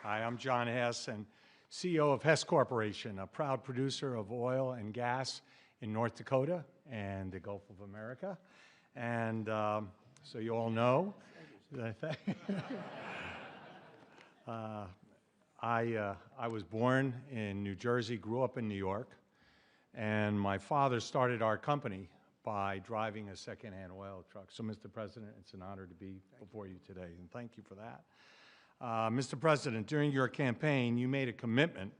Hi, I'm John Hess, and CEO of Hess Corporation, a proud producer of oil and gas in North Dakota and the Gulf of America. And so you all know, I was born in New Jersey, grew up in New York, and my father started our company by driving a secondhand oil truck. So, Mr. President, it's an honor to be before you today, and thank you for that. Mr. President, during your campaign, you made a commitment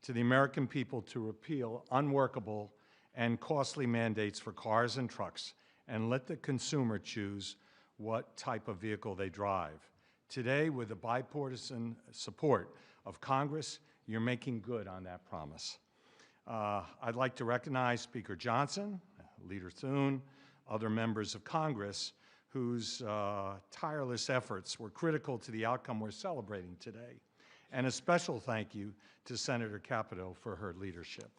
to the American people to repeal unworkable and costly mandates for cars and trucks and let the consumer choose what type of vehicle they drive. Today, with the bipartisan support of Congress, you're making good on that promise. I'd like to recognize Speaker Johnson, Leader Thune, other members of Congress whose tireless efforts were critical to the outcome we're celebrating today. And a special thank you to Senator Capito for her leadership.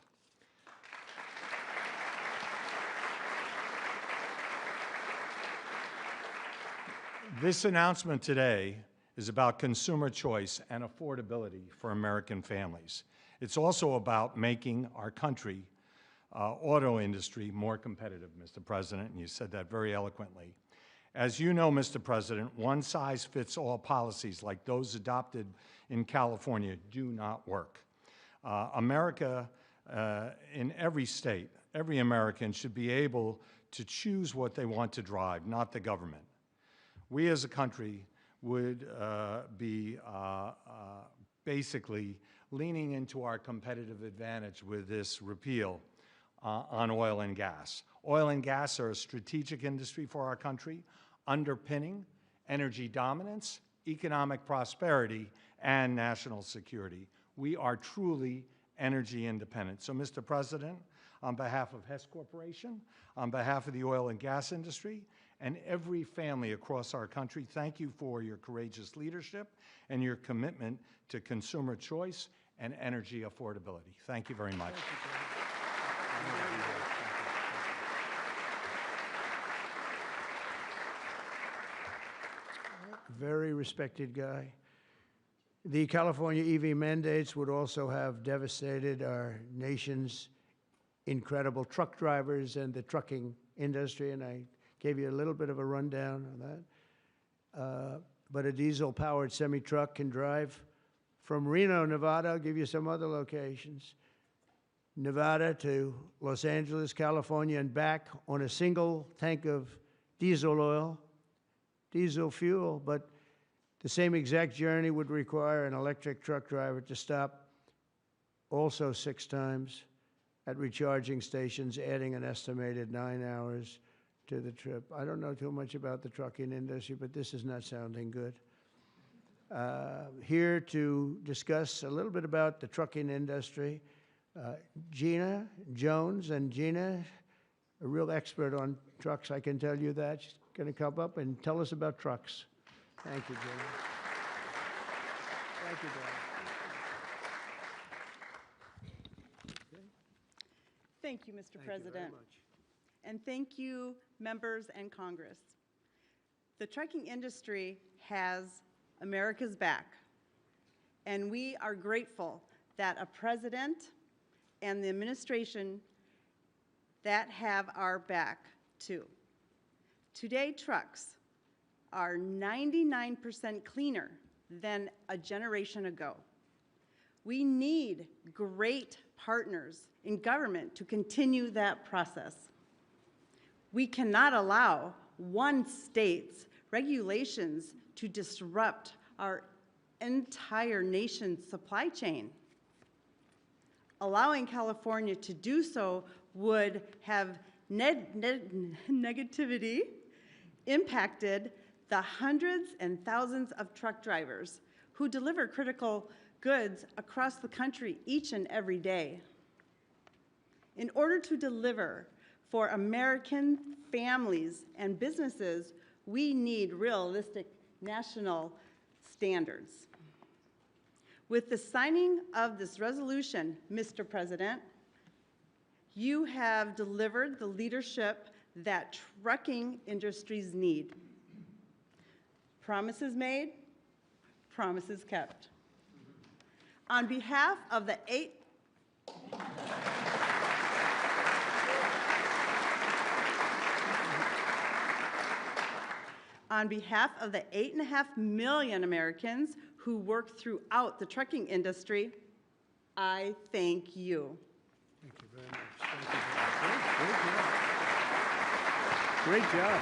This announcement today is about consumer choice and affordability for American families. It's also about making our country, auto industry, more competitive, Mr. President, and you said that very eloquently. As you know, Mr. President, one-size-fits-all policies like those adopted in California do not work. America, in every state, every American should be able to choose what they want to drive, not the government. We as a country would be basically leaning into our competitive advantage with this repeal on oil and gas. Oil and gas are a strategic industry for our country, underpinning energy dominance, economic prosperity, and national security. We are truly energy independent. So, Mr. President, on behalf of Hess Corporation, on behalf of the oil and gas industry, and every family across our country, thank you for your courageous leadership and your commitment to consumer choice and energy affordability. Thank you very much. very respected guy. The California EV mandates would also have devastated our nation's incredible truck drivers and the trucking industry, and I gave you a little bit of a rundown on that. But a diesel-powered semi-truck can drive from Reno, Nevada, I'll give you some other locations, Nevada to Los Angeles, California, and back on a single tank of diesel oil, diesel fuel, but the same exact journey would require an electric truck driver to stop also 6 times at recharging stations, adding an estimated 9 hours to the trip. I don't know too much about the trucking industry, but this is not sounding good. Here to discuss a little bit about the trucking industry, Gina Jones, and Gina, a real expert on trucks, I can tell you that. She's going to come up and tell us about trucks. Thank you, Gina. Thank you, Dad. Thank you, Mr. Thank you very President. much. And thank you, members and Congress. The trucking industry has America's back, and we are grateful that a president and the administration that have our back too. Today, trucks are 99% cleaner than a generation ago. We need great partners in government to continue that process. We cannot allow one state's regulations to disrupt our entire nation's supply chain. Allowing California to do so would have negativity impacted the hundreds and thousands of truck drivers who deliver critical goods across the country each and every day. In order to deliver for American families and businesses, we need realistic national standards. With the signing of this resolution, Mr. President, you have delivered the leadership that trucking industries need. Promises made, promises kept. On behalf of the On behalf of the 8.5 million Americans who work throughout the trucking industry, I thank you. Thank you very much. Thank you very much. Great job.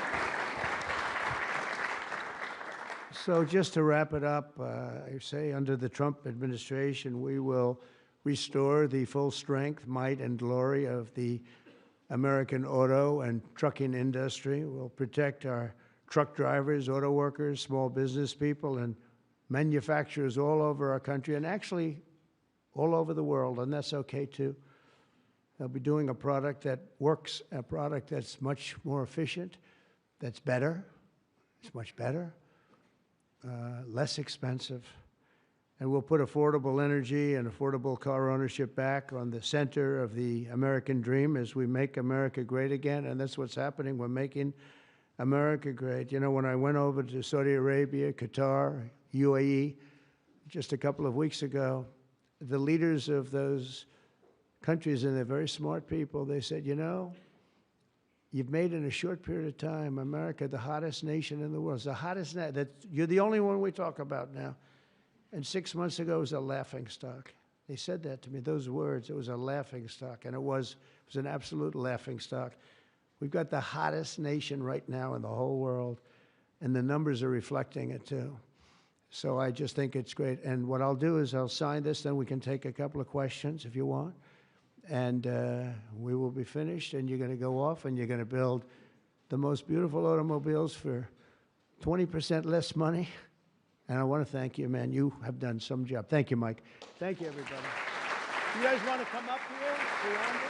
So just to wrap it up, I say under the Trump administration, we will restore the full strength, might, and glory of the American auto and trucking industry. We'll protect our truck drivers, auto workers, small business people, and manufacturers all over our country, and actually all over the world, and that's okay too. They'll be doing a product that works, a product that's much more efficient, that's better, it's much better, less expensive, and we'll put affordable energy and affordable car ownership back on the center of the American dream as we make America great again, and that's what's happening. We're making America great. You know, when I went over to Saudi Arabia, Qatar, UAE, just a couple of weeks ago, the leaders of those countries, and they're very smart people, they said, you know, you've made in a short period of time America the hottest nation in the world. It's the hottest, you're the only one we talk about now. And 6 months ago, it was a laughingstock. They said that to me, those words, it was a laughingstock, and it was an absolute laughingstock. We've got the hottest nation right now in the whole world, and the numbers are reflecting it too. So I just think it's great. And what I'll do is I'll sign this, then we can take a couple of questions if you want. And we will be finished, and you're going to go off, and you're going to build the most beautiful automobiles for 20% less money. And I want to thank you, man. You have done some job. Thank you, Mike. Thank you, everybody. You guys want to come up here? Beyond it?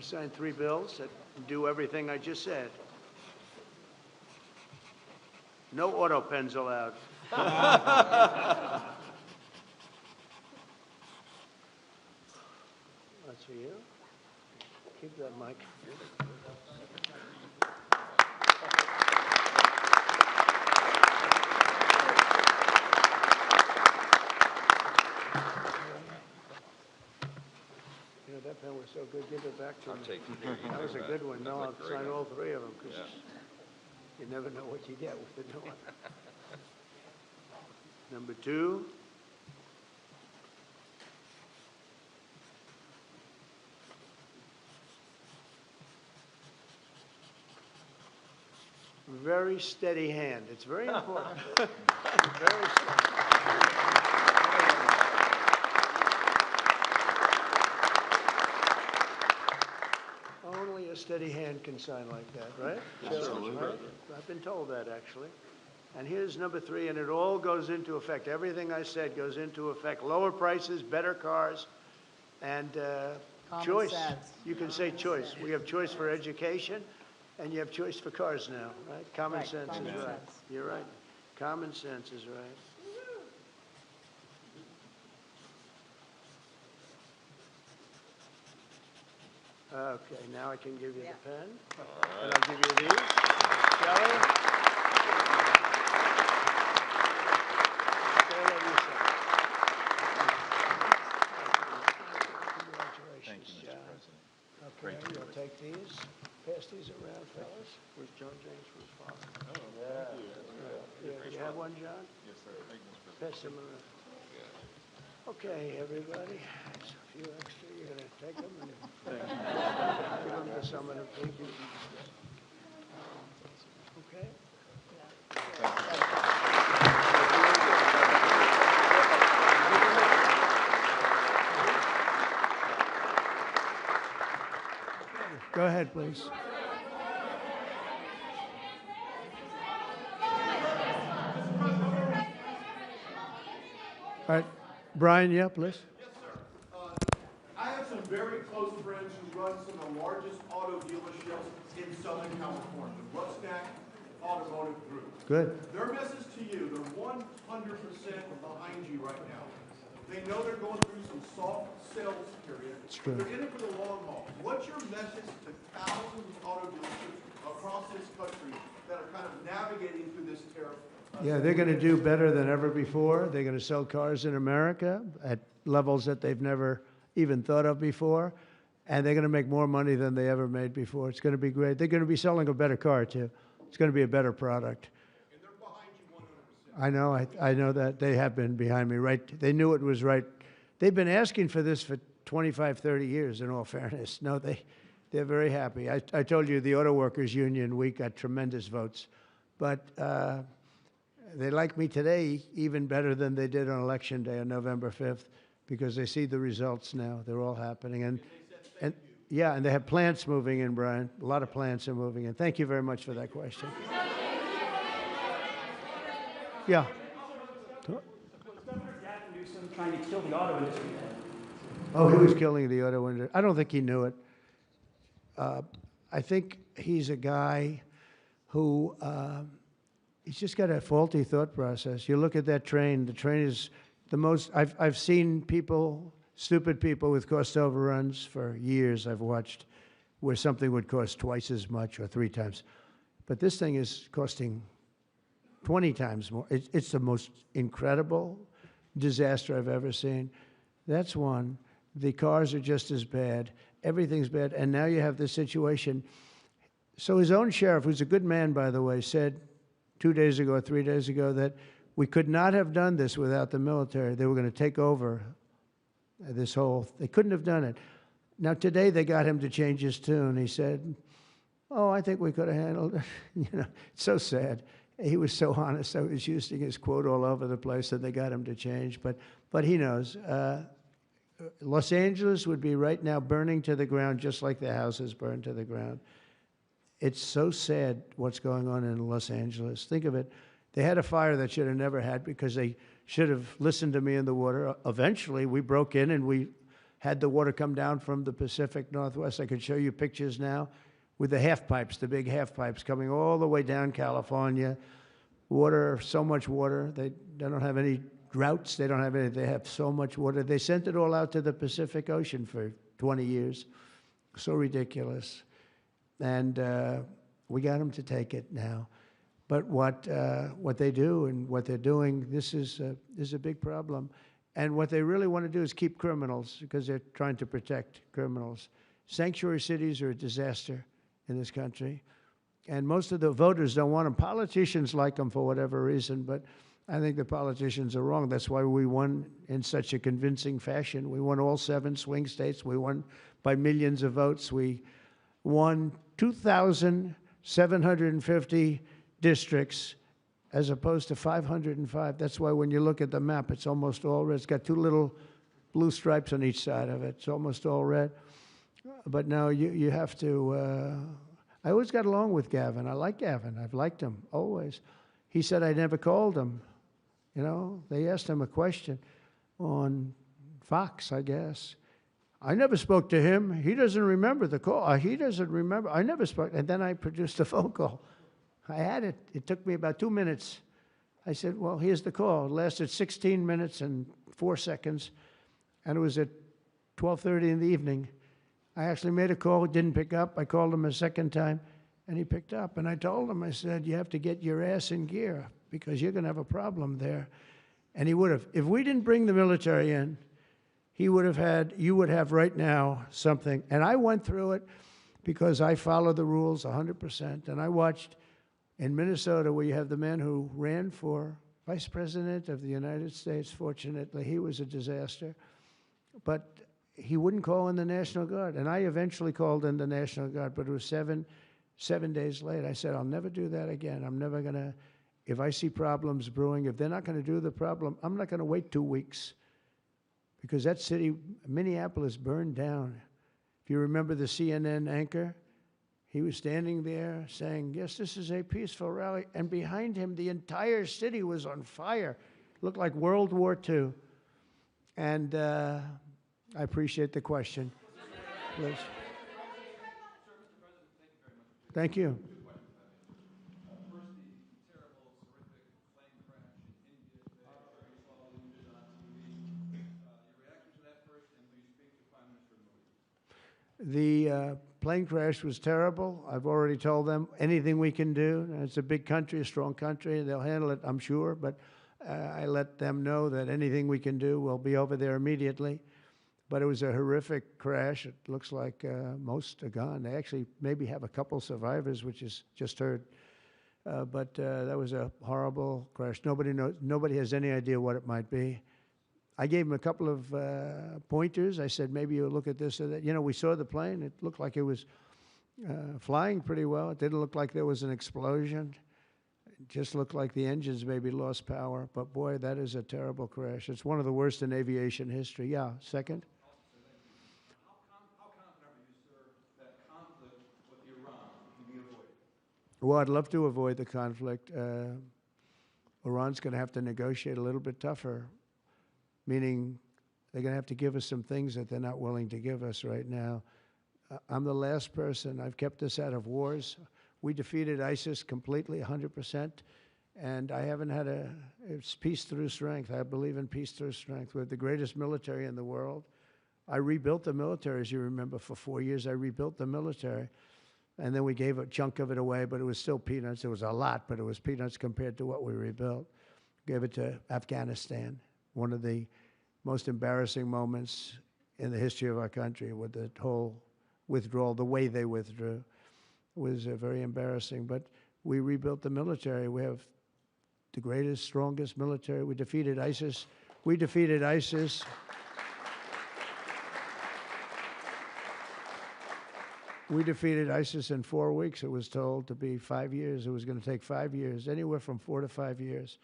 sign 3 bills that do everything I just said. No auto pens allowed. That's for you. Keep that, Mike. You know, that pen was so good, give it back to me. I'll take it. That was a good one. No, I'll That's a great sign one. all 3 of them, because Yeah. you never know what you get with the new one. Number 2. Very steady hand. It's very important. Very steady. Only a steady hand can sign like that, right? Absolutely. Right? I've been told that, actually. And here's number 3, and it all goes into effect. Everything I said goes into effect. Lower prices, better cars, and choice. sense. You can say choice. We have choice for education, and you have choice for cars now, right? Common Right, sense common is right. sense. You're right. Common sense is right. Okay, now I can give you the pen. And I'll give you these. Shelley? All of you, sir. Congratulations, Thank you, Mr. John. President. Okay, you'll take these. Pass these around, fellas. Where's John James for his father? Oh, thank you. You have one, John? Yes, sir. Thank you, Mr. President. Pass them around. Okay, everybody, there's a few extra, you're gonna take them and give them to some of the people. Okay? Go ahead, please. All right, Brian, yeah, please. I have some very close friends who run some of the largest auto dealerships in Southern California, Rusnak Automotive Group. Good. Their message to you, they're 100% behind you right now. They know they're going through some soft sales period. It's true. They're in it for the long haul. What's your message to thousands of auto dealerships across this country that are kind of navigating through this tariff? Yeah, they're going to do better than ever before. They're going to sell cars in America at levels that they've never even thought of before. And they're going to make more money than they ever made before. It's going to be great. They're going to be selling a better car, too. It's going to be a better product. And they're behind you 100%. I know. I know that. They have been behind me, right? They knew it was right. They've been asking for this for 25, 30 years, in all fairness. No, they're very happy. I told you the Auto Workers Union, we got tremendous votes. But they like me today even better than they did on Election Day on November 5th, because they see the results now. They're all happening. And yeah, and they have plants moving in, Brian. A lot of plants are moving in. Thank you very much for that question. Yeah. Trying to kill the auto industry. Oh, he was killing the auto industry. I don't think he knew it. I think he's a guy who he's just got a faulty thought process. You look at that train. The train is the most. I've seen people, stupid people with cost overruns for years. I've watched where something would cost twice as much or 3 times, but this thing is costing 20 times more. It's the most incredible disaster I've ever seen. That's one. The cars are just as bad. Everything's bad. And now you have this situation. So his own sheriff, who's a good man, by the way, said 2 days ago or 3 days ago that we could not have done this without the military. They were going to take over this whole, they couldn't have done it. Now today they got him to change his tune. He said, oh, I think we could have handled it. You know, it's so sad. He was so honest. I was using his quote all over the place, and they got him to change. But he knows. Los Angeles would be right now burning to the ground, just like the houses burned to the ground. It's so sad what's going on in Los Angeles. Think of it. They had a fire that should have never had because they should have listened to me in the water. Eventually, we broke in and we had the water come down from the Pacific Northwest. I could show you pictures now with the half pipes, the big half pipes coming all the way down California. Water, so much water. They don't have any droughts. They don't have any. They have so much water. They sent it all out to the Pacific Ocean for 20 years. So ridiculous. And we got them to take it now. But what they do and what they're doing, this is a big problem. And what they really want to do is keep criminals because they're trying to protect criminals. Sanctuary cities are a disaster in this country. And most of the voters don't want them. Politicians like them for whatever reason, but I think the politicians are wrong. That's why we won in such a convincing fashion. We won all 7 swing states. We won by millions of votes. We won 2,750 districts as opposed to 505. That's why when you look at the map, it's almost all red. It's got 2 little blue stripes on each side of it. It's almost all red. But now you have to, I always got along with Gavin. I like Gavin. I've liked him, always. He said I never called him. You know, they asked him a question on Fox, I guess. I never spoke to him. He doesn't remember the call. He doesn't remember. I never spoke. And then I produced a phone call. I had it. It took me about 2 minutes. I said, well, here's the call. It lasted 16 minutes and 4 seconds, and it was at 12:30 in the evening. I actually made a call, didn't pick up. I called him a second time, and he picked up. And I told him, I said, you have to get your ass in gear because you're going to have a problem there. And he would have. If we didn't bring the military in, he would have had, you would have right now something. And I went through it because I follow the rules 100%, and I watched in Minnesota, where you have the man who ran for vice president of the United States. Fortunately, he was a disaster. But he wouldn't call in the National Guard. And I eventually called in the National Guard, but it was seven days late. I said, I'll never do that again. I'm never going to, if I see problems brewing, if they're not going to do the problem, I'm not going to wait 2 weeks. Because that city, Minneapolis, burned down. If you remember the CNN anchor, he was standing there saying, yes, this is a peaceful rally. And behind him, the entire city was on fire. Looked like World War II. And I appreciate the question. Please. Thank you. The plane crash was terrible. I've already told them anything we can do. It's a big country, a strong country, and they'll handle it, I'm sure. But I let them know that anything we can do, we'll be over there immediately. But it was a horrific crash. It looks like most are gone. They actually maybe have a couple survivors, which is just heard. But that was a horrible crash. Nobody has any idea what it might be. I gave him a couple of pointers. I said, maybe you'll look at this or that. You know, we saw the plane. It looked like it was flying pretty well. It didn't look like there was an explosion. It just looked like the engines maybe lost power. But boy, that is a terrible crash. It's one of the worst in aviation history. Yeah, second? How confident are you, sir, that conflict with Iran can be avoided? Well, I'd love to avoid the conflict. Iran's going to have to negotiate a little bit tougher, meaning they're going to have to give us some things that they're not willing to give us right now. I'm the last person. I've kept us out of wars. We defeated ISIS completely, 100%, and I haven't had it's peace through strength. I believe in peace through strength. We have the greatest military in the world. I rebuilt the military, as you remember, for 4 years. I rebuilt the military, and then we gave a chunk of it away, but it was still peanuts. It was a lot, but it was peanuts compared to what we rebuilt. Gave it to Afghanistan. One of the most embarrassing moments in the history of our country with the whole withdrawal, the way they withdrew was very embarrassing. But we rebuilt the military. We have the greatest, strongest military. We defeated ISIS. We defeated ISIS. We defeated ISIS in 4 weeks. It was told to be 5 years. It was going to take 5 years, anywhere from 4 to 5 years.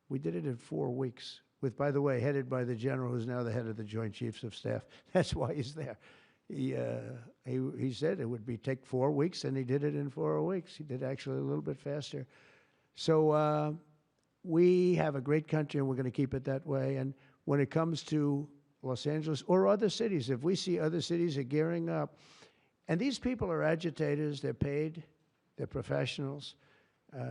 We did it in 4 weeks. With, by the way, headed by the general who's now the head of the Joint Chiefs of Staff. That's why he's there. He said it would take 4 weeks, and he did it in 4 weeks. He did actually a little bit faster. So we have a great country, and we're going to keep it that way. And when it comes to Los Angeles or other cities. If we see other cities are gearing up, and these people are agitators, they're paid, they're professionals,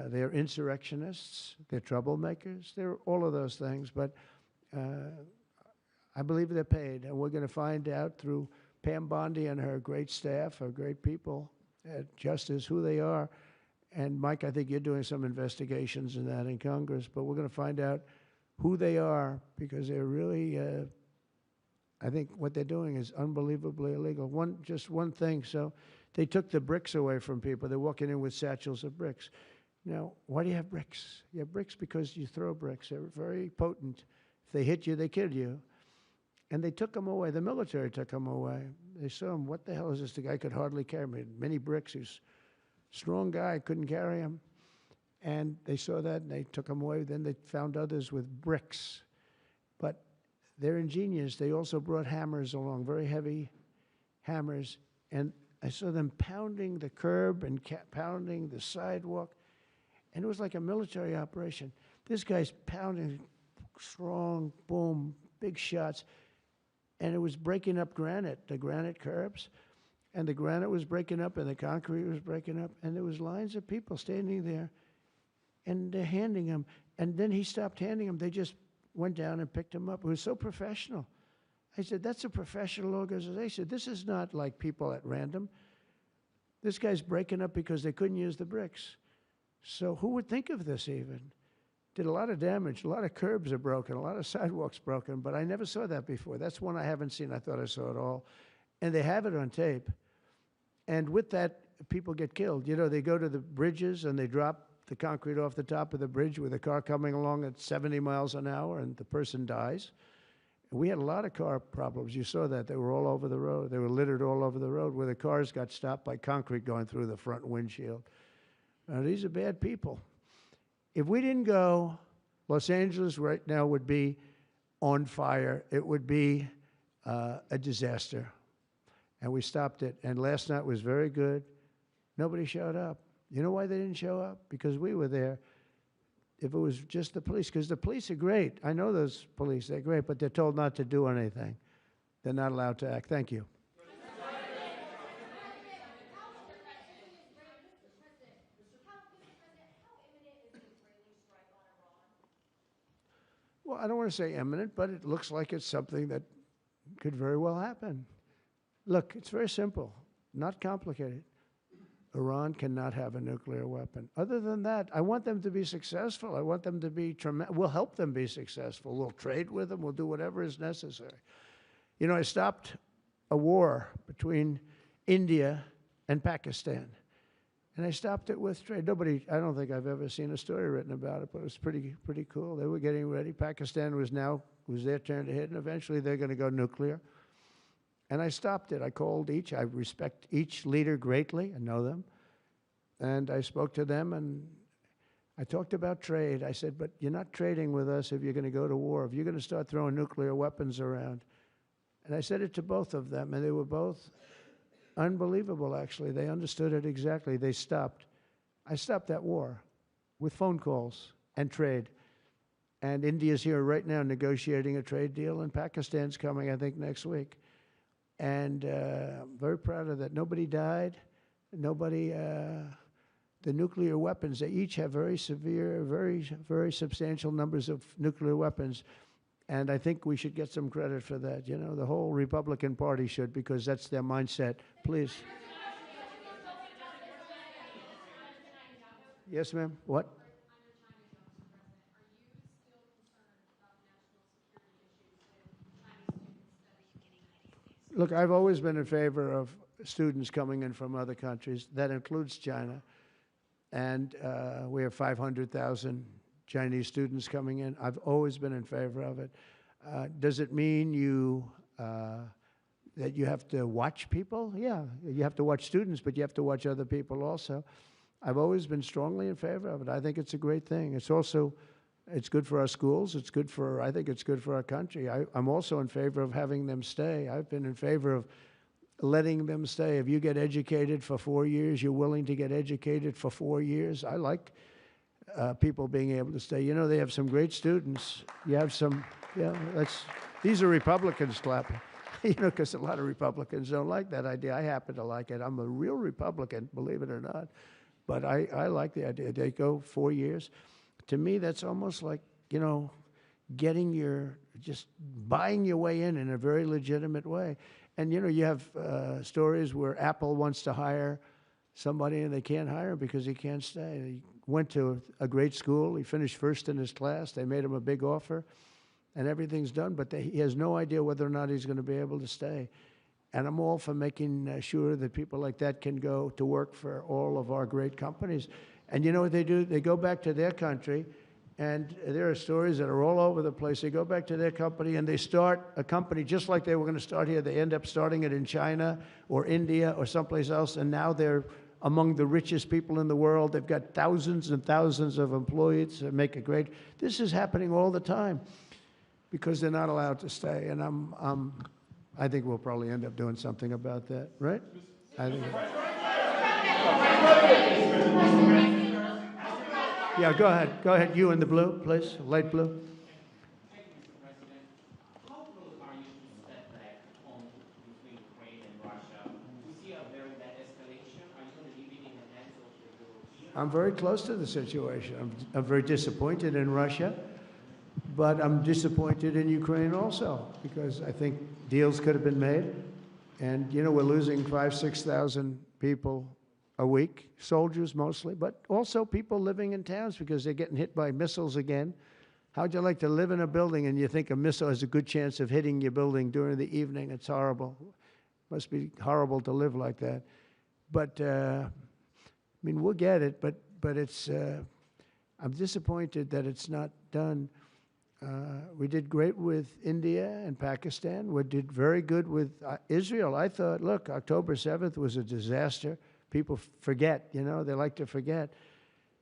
they're insurrectionists, they're troublemakers, they're all of those things, but I believe they're paid, and we're going to find out through Pam Bondi and her great staff, her great people at Justice, who they are. And Mike, I think you're doing some investigations in that in Congress, but we're going to find out who they are, because they're really, I think what they're doing is unbelievably illegal. Just one thing, so they took the bricks away from people. They're walking in with satchels of bricks. Now, why do you have bricks? You have bricks because you throw bricks. They're very potent. If they hit you, they kill you. And they took them away. The military took them away. They saw him, what the hell is this? The guy could hardly carry me. Many bricks. He's a strong guy, couldn't carry him. And they saw that, and they took him away. Then they found others with bricks. But they're ingenious. They also brought hammers along, very heavy hammers. And I saw them pounding the curb and pounding the sidewalk. And it was like a military operation. This guy's pounding strong, boom, big shots. And it was breaking up granite, the granite curbs. And the granite was breaking up, and the concrete was breaking up. And there was lines of people standing there, and they're handing him. And then he stopped handing them. They just went down and picked him up. It was so professional. I said, that's a professional organization. This is not like people at random. This guy's breaking up because they couldn't use the bricks. So who would think of this even? Did a lot of damage. A lot of curbs are broken. A lot of sidewalks broken. But I never saw that before. That's one I haven't seen. I thought I saw it all. And they have it on tape. And with that, people get killed. You know, they go to the bridges and they drop the concrete off the top of the bridge with a car coming along at 70 miles an hour, and the person dies. And we had a lot of car problems. You saw that. They were all over the road. They were littered all over the road where the cars got stopped by concrete going through the front windshield. These are bad people. If we didn't go, Los Angeles right now would be on fire. It would be a disaster. And we stopped it. And last night was very good. Nobody showed up. You know why they didn't show up? Because we were there. If it was just the police, because the police are great. I know those police, they're great, but they're told not to do anything. They're not allowed to act. Thank you. Well, I don't want to say imminent, but it looks like it's something that could very well happen. Look, it's very simple, not complicated. Iran cannot have a nuclear weapon. Other than that, I want them to be successful. I want them to be tremendous. We'll help them be successful. We'll trade with them. We'll do whatever is necessary. You know, I stopped a war between India and Pakistan. And I stopped it with trade. I don't think I've ever seen a story written about it, but it was pretty cool. They were getting ready. Pakistan was their turn to hit, and eventually they're going to go nuclear. And I stopped it. I called each. I respect each leader greatly. I know them. And I spoke to them, and I talked about trade. I said, but you're not trading with us if you're going to go to war, if you're going to start throwing nuclear weapons around. And I said it to both of them, and they were both unbelievable, actually. They understood it exactly. They stopped. I stopped that war with phone calls and trade. And India's here right now negotiating a trade deal, and Pakistan's coming, I think, next week. And I'm very proud of that. Nobody died. Nobody, the nuclear weapons, they each have very severe, very substantial numbers of nuclear weapons. And I think we should get some credit for that. You know, the whole Republican Party should, because that's their mindset. Please. Yes, ma'am. What? Look, I've always been in favor of students coming in from other countries. That includes China. And we have 500,000 Chinese students coming in. I've always been in favor of it. Does it mean that you have to watch people? Yeah, you have to watch students, but you have to watch other people also. I've always been strongly in favor of it. I think it's a great thing. It's good for our schools. I think it's good for our country. I'm also in favor of having them stay. I've been in favor of letting them stay. If you get educated for 4 years, you're willing to get educated for 4 years. I like people being able to stay. You know, they have some great students. You have some, yeah, These are Republicans clapping. You know, because a lot of Republicans don't like that idea. I happen to like it. I'm a real Republican, believe it or not. But I like the idea. They go 4 years. To me, that's almost like, you know, just buying your way in a very legitimate way. And, you know, you have stories where Apple wants to hire somebody and they can't hire him because he can't stay. He went to a great school. He finished first in his class. They made him a big offer. And everything's done, but he has no idea whether or not he's going to be able to stay. And I'm all for making sure that people like that can go to work for all of our great companies. And you know what they do? They go back to their country, and there are stories that are all over the place. They go back to their company, and they start a company just like they were going to start here. They end up starting it in China or India or someplace else, and now they're among the richest people in the world. They've got thousands and thousands of employees that make it great. This is happening all the time, because they're not allowed to stay. And I think we'll probably end up doing something about that, right? I think. Yeah, go ahead. Go ahead. You in the blue, please. Light blue. Thank you, Mr. President. How close are you to step back home between Ukraine and Russia? We see a very bad escalation. Are you going to leave it in the hands of the Europeans? I'm very close to the situation. I'm very disappointed in Russia. But I'm disappointed in Ukraine also, because I think deals could have been made. And, you know, we're losing 5,000, 6,000 people a week, soldiers mostly, but also people living in towns because they're getting hit by missiles again. How'd you like to live in a building and you think a missile has a good chance of hitting your building during the evening? It's horrible. Must be horrible to live like that. But, I mean, we'll get it, but it's, I'm disappointed that it's not done. We did great with India and Pakistan. We did very good with Israel. I thought, look, October 7th was a disaster. People forget, you know, they like to forget.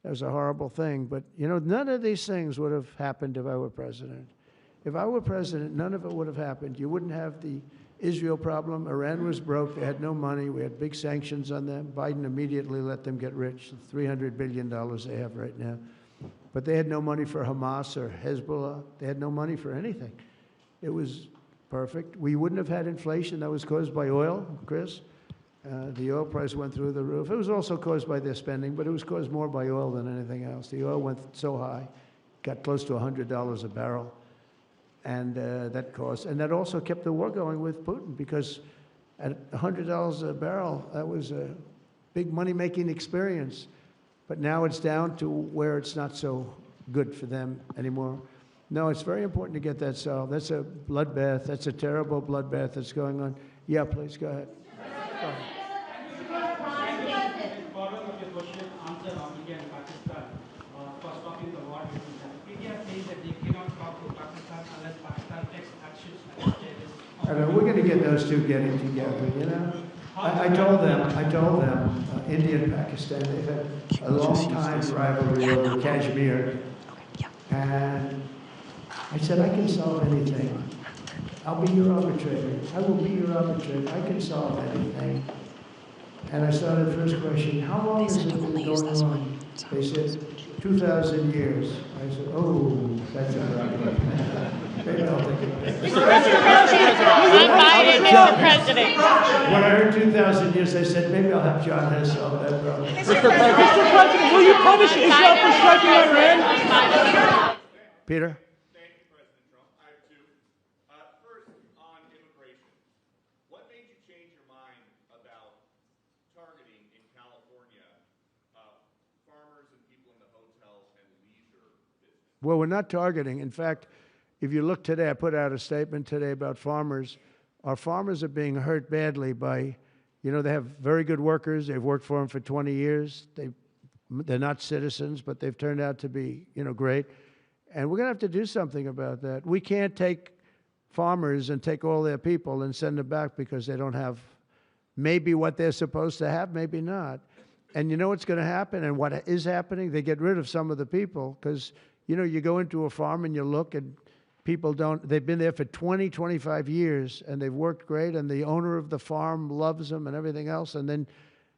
That was a horrible thing. But, you know, none of these things would have happened if I were president. If I were president, none of it would have happened. You wouldn't have the Israel problem. Iran was broke. They had no money. We had big sanctions on them. Biden immediately let them get rich, $300 billion they have right now. But they had no money for Hamas or Hezbollah. They had no money for anything. It was perfect. We wouldn't have had inflation that was caused by oil, Chris. The oil price went through the roof. It was also caused by their spending, but it was caused more by oil than anything else. The oil went so high, got close to $100 a barrel. And that also kept the war going with Putin, because at $100 a barrel, that was a big money-making experience. But now it's down to where it's not so good for them anymore. No, it's very important to get that solved. That's a bloodbath. That's a terrible bloodbath that's going on. Yeah, please, go ahead. Go ahead. Following up your question, answer on India and Pakistan for stopping the war between them. India says that they cannot talk to Pakistan unless Pakistan takes actions against terrorists. We're going to get those two getting together, you know. I told them, India and Pakistan, they've had a long time rivalry over Kashmir. And I said, I can solve anything. I'll be your arbitrator. I will be your arbitrator. I can solve anything. And I started the first question, how long has it been going on? They said, 2,000 years. I said, oh, that's a problem. Maybe I'll think about it. Mr. President, Mr. President. When I heard 2,000 years, I said, maybe I'll have John Hess solve that problem. Mr. President, will you punish Israel for striking Iran? Peter? Thank you, President Trump. I have two. First, on immigration. What made you change your mind about targeting in California farmers and people in the hotel and leisure business? Well, we're not targeting. In fact, if you look today, I put out a statement today about farmers. Our farmers are being hurt badly by, you know, they have very good workers. They've worked for them for 20 years. They're not citizens, but they've turned out to be, you know, great. And we're going to have to do something about that. We can't take farmers and take all their people and send them back because they don't have maybe what they're supposed to have, maybe not. And you know what's going to happen and what is happening? They get rid of some of the people because, you know, you go into a farm and you look and people they've been there for 20, 25 years and they've worked great and the owner of the farm loves them and everything else, and then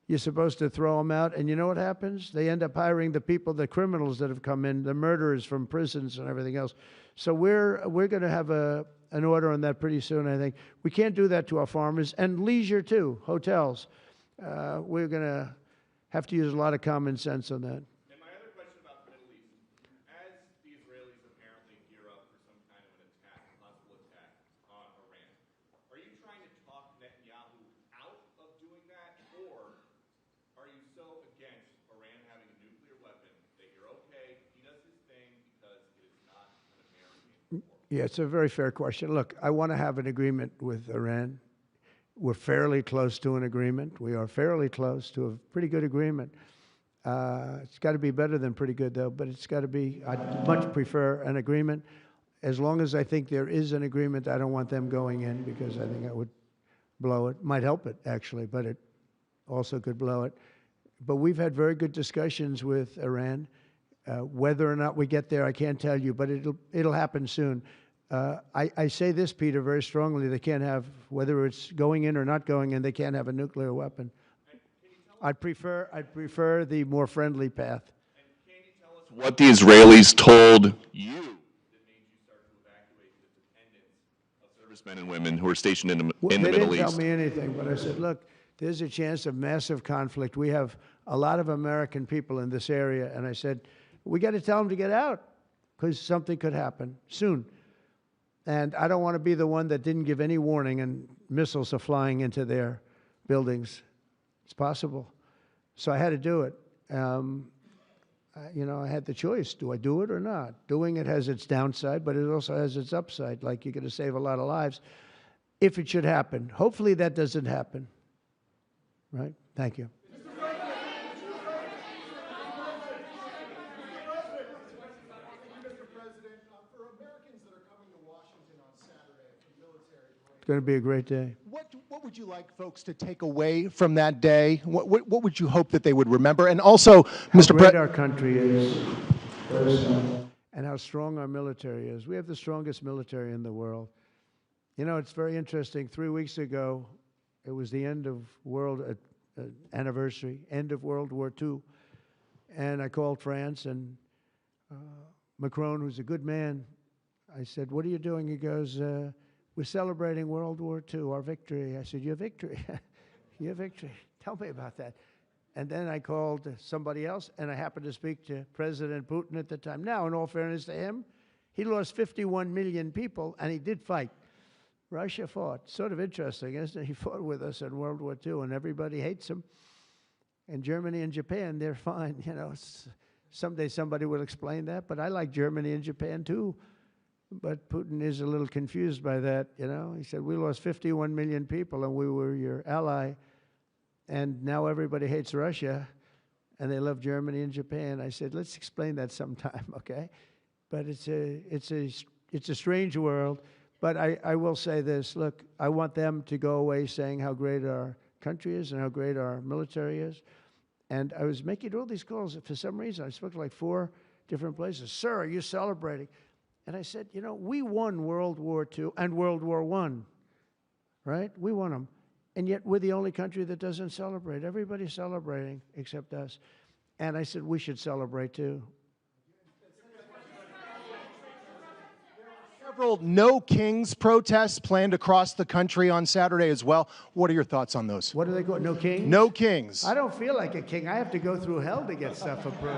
you're supposed to throw them out, and you know what happens? They end up hiring the people, the criminals that have come in, the murderers from prisons and everything else. So we're going to have a an order on that pretty soon, I think. We can't do that to our farmers, and leisure too, hotels. We're going to have to use a lot of common sense on that. And my other question about the Middle East, as the Israelis apparently gear up for some kind of an attack, possible attack on Iran, are you trying to talk Netanyahu out of doing that, or are you so against Iran having a nuclear weapon that you're okay, he does his thing because it is not an American war? Yeah, it's a very fair question. Look, I want to have an agreement with Iran. We're fairly close to an agreement. We are fairly close to a pretty good agreement. It's got to be better than pretty good, though, but it's got to be, I'd much prefer an agreement. As long as I think there is an agreement, I don't want them going in because I think that would blow it. Might help it, actually, but it also could blow it. But we've had very good discussions with Iran. Whether or not we get there, I can't tell you, but it'll happen soon. I say this, Peter, very strongly. They can't have, whether it's going in or not going in, they can't have a nuclear weapon. I'd prefer the more friendly path. And can you tell us what the Israelis told you that made you start to evacuate the dependents of servicemen and women who are stationed in the Middle East? They didn't tell me anything, but I said, look, there's a chance of massive conflict. We have a lot of American people in this area, and I said, we got to tell them to get out because something could happen soon. And I don't want to be the one that didn't give any warning and missiles are flying into their buildings. It's possible. So I had to do it. You know, I had the choice. Do I do it or not? Doing it has its downside, but it also has its upside, like you're going to save a lot of lives if it should happen. Hopefully that doesn't happen. Right? Thank you. It's going to be a great day. What would you like folks to take away from that day? What would you hope that they would remember? And also, Mr. President, our country is, and how strong our military is. We have the strongest military in the world. You know, it's very interesting. 3 weeks ago, it was the end of anniversary, end of World War II, and I called France and Macron, who's a good man. I said, "What are you doing?" He goes, "We're celebrating World War II, our victory." I said, "Your victory? Your victory? Tell me about that." And then I called somebody else, and I happened to speak to President Putin at the time. Now, in all fairness to him, he lost 51 million people, and he did fight. Russia fought. Sort of interesting, isn't it? He fought with us in World War II, and everybody hates him. And Germany and Japan, they're fine. You know, someday somebody will explain that, but I like Germany and Japan, too. But Putin is a little confused by that, you know. He said, we lost 51 million people and we were your ally, and now everybody hates Russia and they love Germany and Japan. I said, let's explain that sometime, okay? But it's a strange world. But I will say this, look, I want them to go away saying how great our country is and how great our military is. And I was making all these calls. For some reason, I spoke to like 4 different places. Sir, are you celebrating? And I said, you know, we won World War II and World War I, right? We won them. And yet we're the only country that doesn't celebrate. Everybody's celebrating except us. And I said, we should celebrate too. Several No Kings protests planned across the country on Saturday as well. What are your thoughts on those? What do they call it? No Kings? No Kings. I don't feel like a king. I have to go through hell to get stuff approved.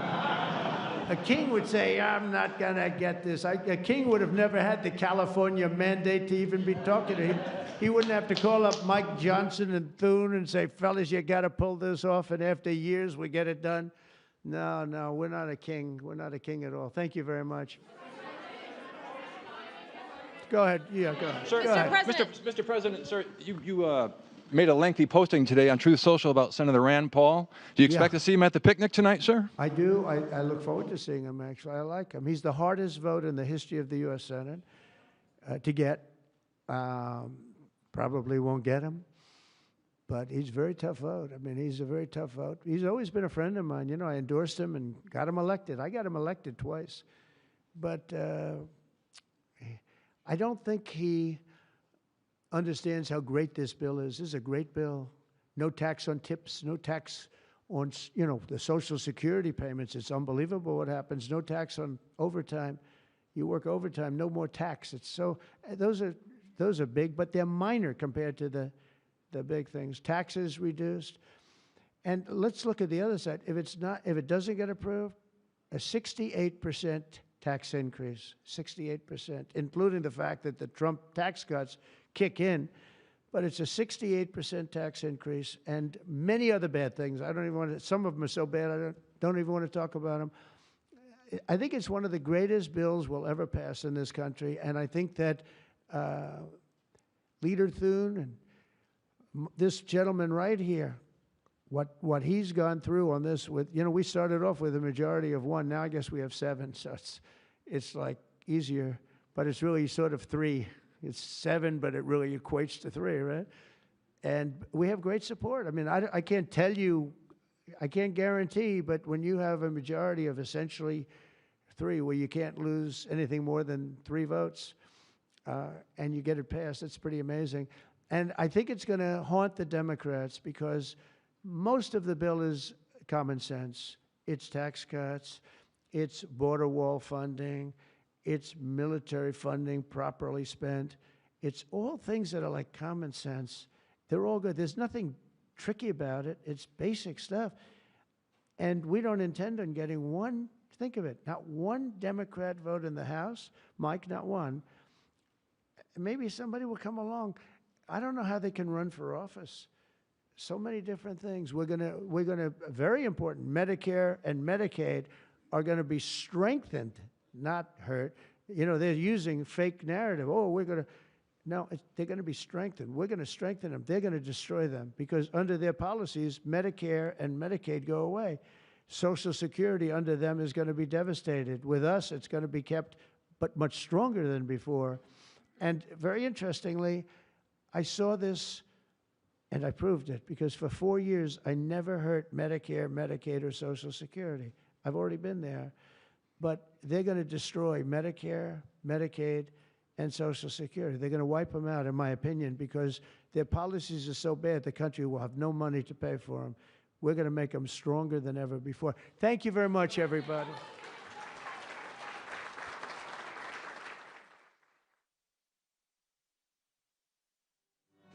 A king would say, I'm not going to get this. A king would have never had the California mandate to even be talking to him. He wouldn't have to call up Mike Johnson and Thune and say, fellas, you got to pull this off, and after years we get it done. No, we're not a king. We're not a king at all. Thank you very much. Go ahead. Yeah, go ahead. Sir, go ahead. Mr. President, sir, you made a lengthy posting today on Truth Social about Senator Rand Paul. Do you expect to see him at the picnic tonight, sir? I do. I look forward to seeing him, actually. I like him. He's the hardest vote in the history of the U.S. Senate to get. Probably won't get him, but he's a very tough vote. I mean, he's a very tough vote. He's always been a friend of mine. You know, I endorsed him and got him elected. I got him elected twice. But I don't think he understands how great this bill is. This is a great bill. No tax on tips, no tax on, you know, the Social Security payments. It's unbelievable what happens. No tax on overtime. You work overtime, no more tax. It's so, those are big, but they're minor compared to the big things. Taxes reduced. And let's look at the other side. If it doesn't get approved, a 68% tax increase, 68%, including the fact that the Trump tax cuts kick in, but it's a 68% tax increase and many other bad things. I don't even want to, some of them are so bad I don't even want to talk about them. I think it's one of the greatest bills we'll ever pass in this country, and I think that Leader Thune and this gentleman right here, what he's gone through on this with, you know, we started off with a majority of 1, now I guess we have 7, so it's like easier, but it's really sort of 3. It's 7, but it really equates to 3, right? And we have great support. I mean, I can't tell you, I can't guarantee, but when you have a majority of essentially 3, where you can't lose anything more than 3 votes, and you get it passed, it's pretty amazing. And I think it's going to haunt the Democrats because most of the bill is common sense. It's tax cuts, it's border wall funding, it's military funding properly spent. It's all things that are like common sense. They're all good. There's nothing tricky about it. It's basic stuff. And we don't intend on getting one, think of it, not one Democrat vote in the House. Mike, not one. Maybe somebody will come along. I don't know how they can run for office. So many different things. We're gonna, very important, Medicare and Medicaid are gonna be strengthened, not hurt. You know, they're using fake narrative. Oh, we're gonna, no, they're gonna be strengthened. We're gonna strengthen them. They're gonna destroy them because under their policies, Medicare and Medicaid go away. Social Security under them is gonna be devastated. With us, it's gonna be kept, but much stronger than before. And very interestingly, I saw this and I proved it because for 4 years, I never hurt Medicare, Medicaid, or Social Security. I've already been there. But they're going to destroy Medicare, Medicaid, and Social Security. They're going to wipe them out, in my opinion, because their policies are so bad, the country will have no money to pay for them. We're going to make them stronger than ever before. Thank you very much, everybody.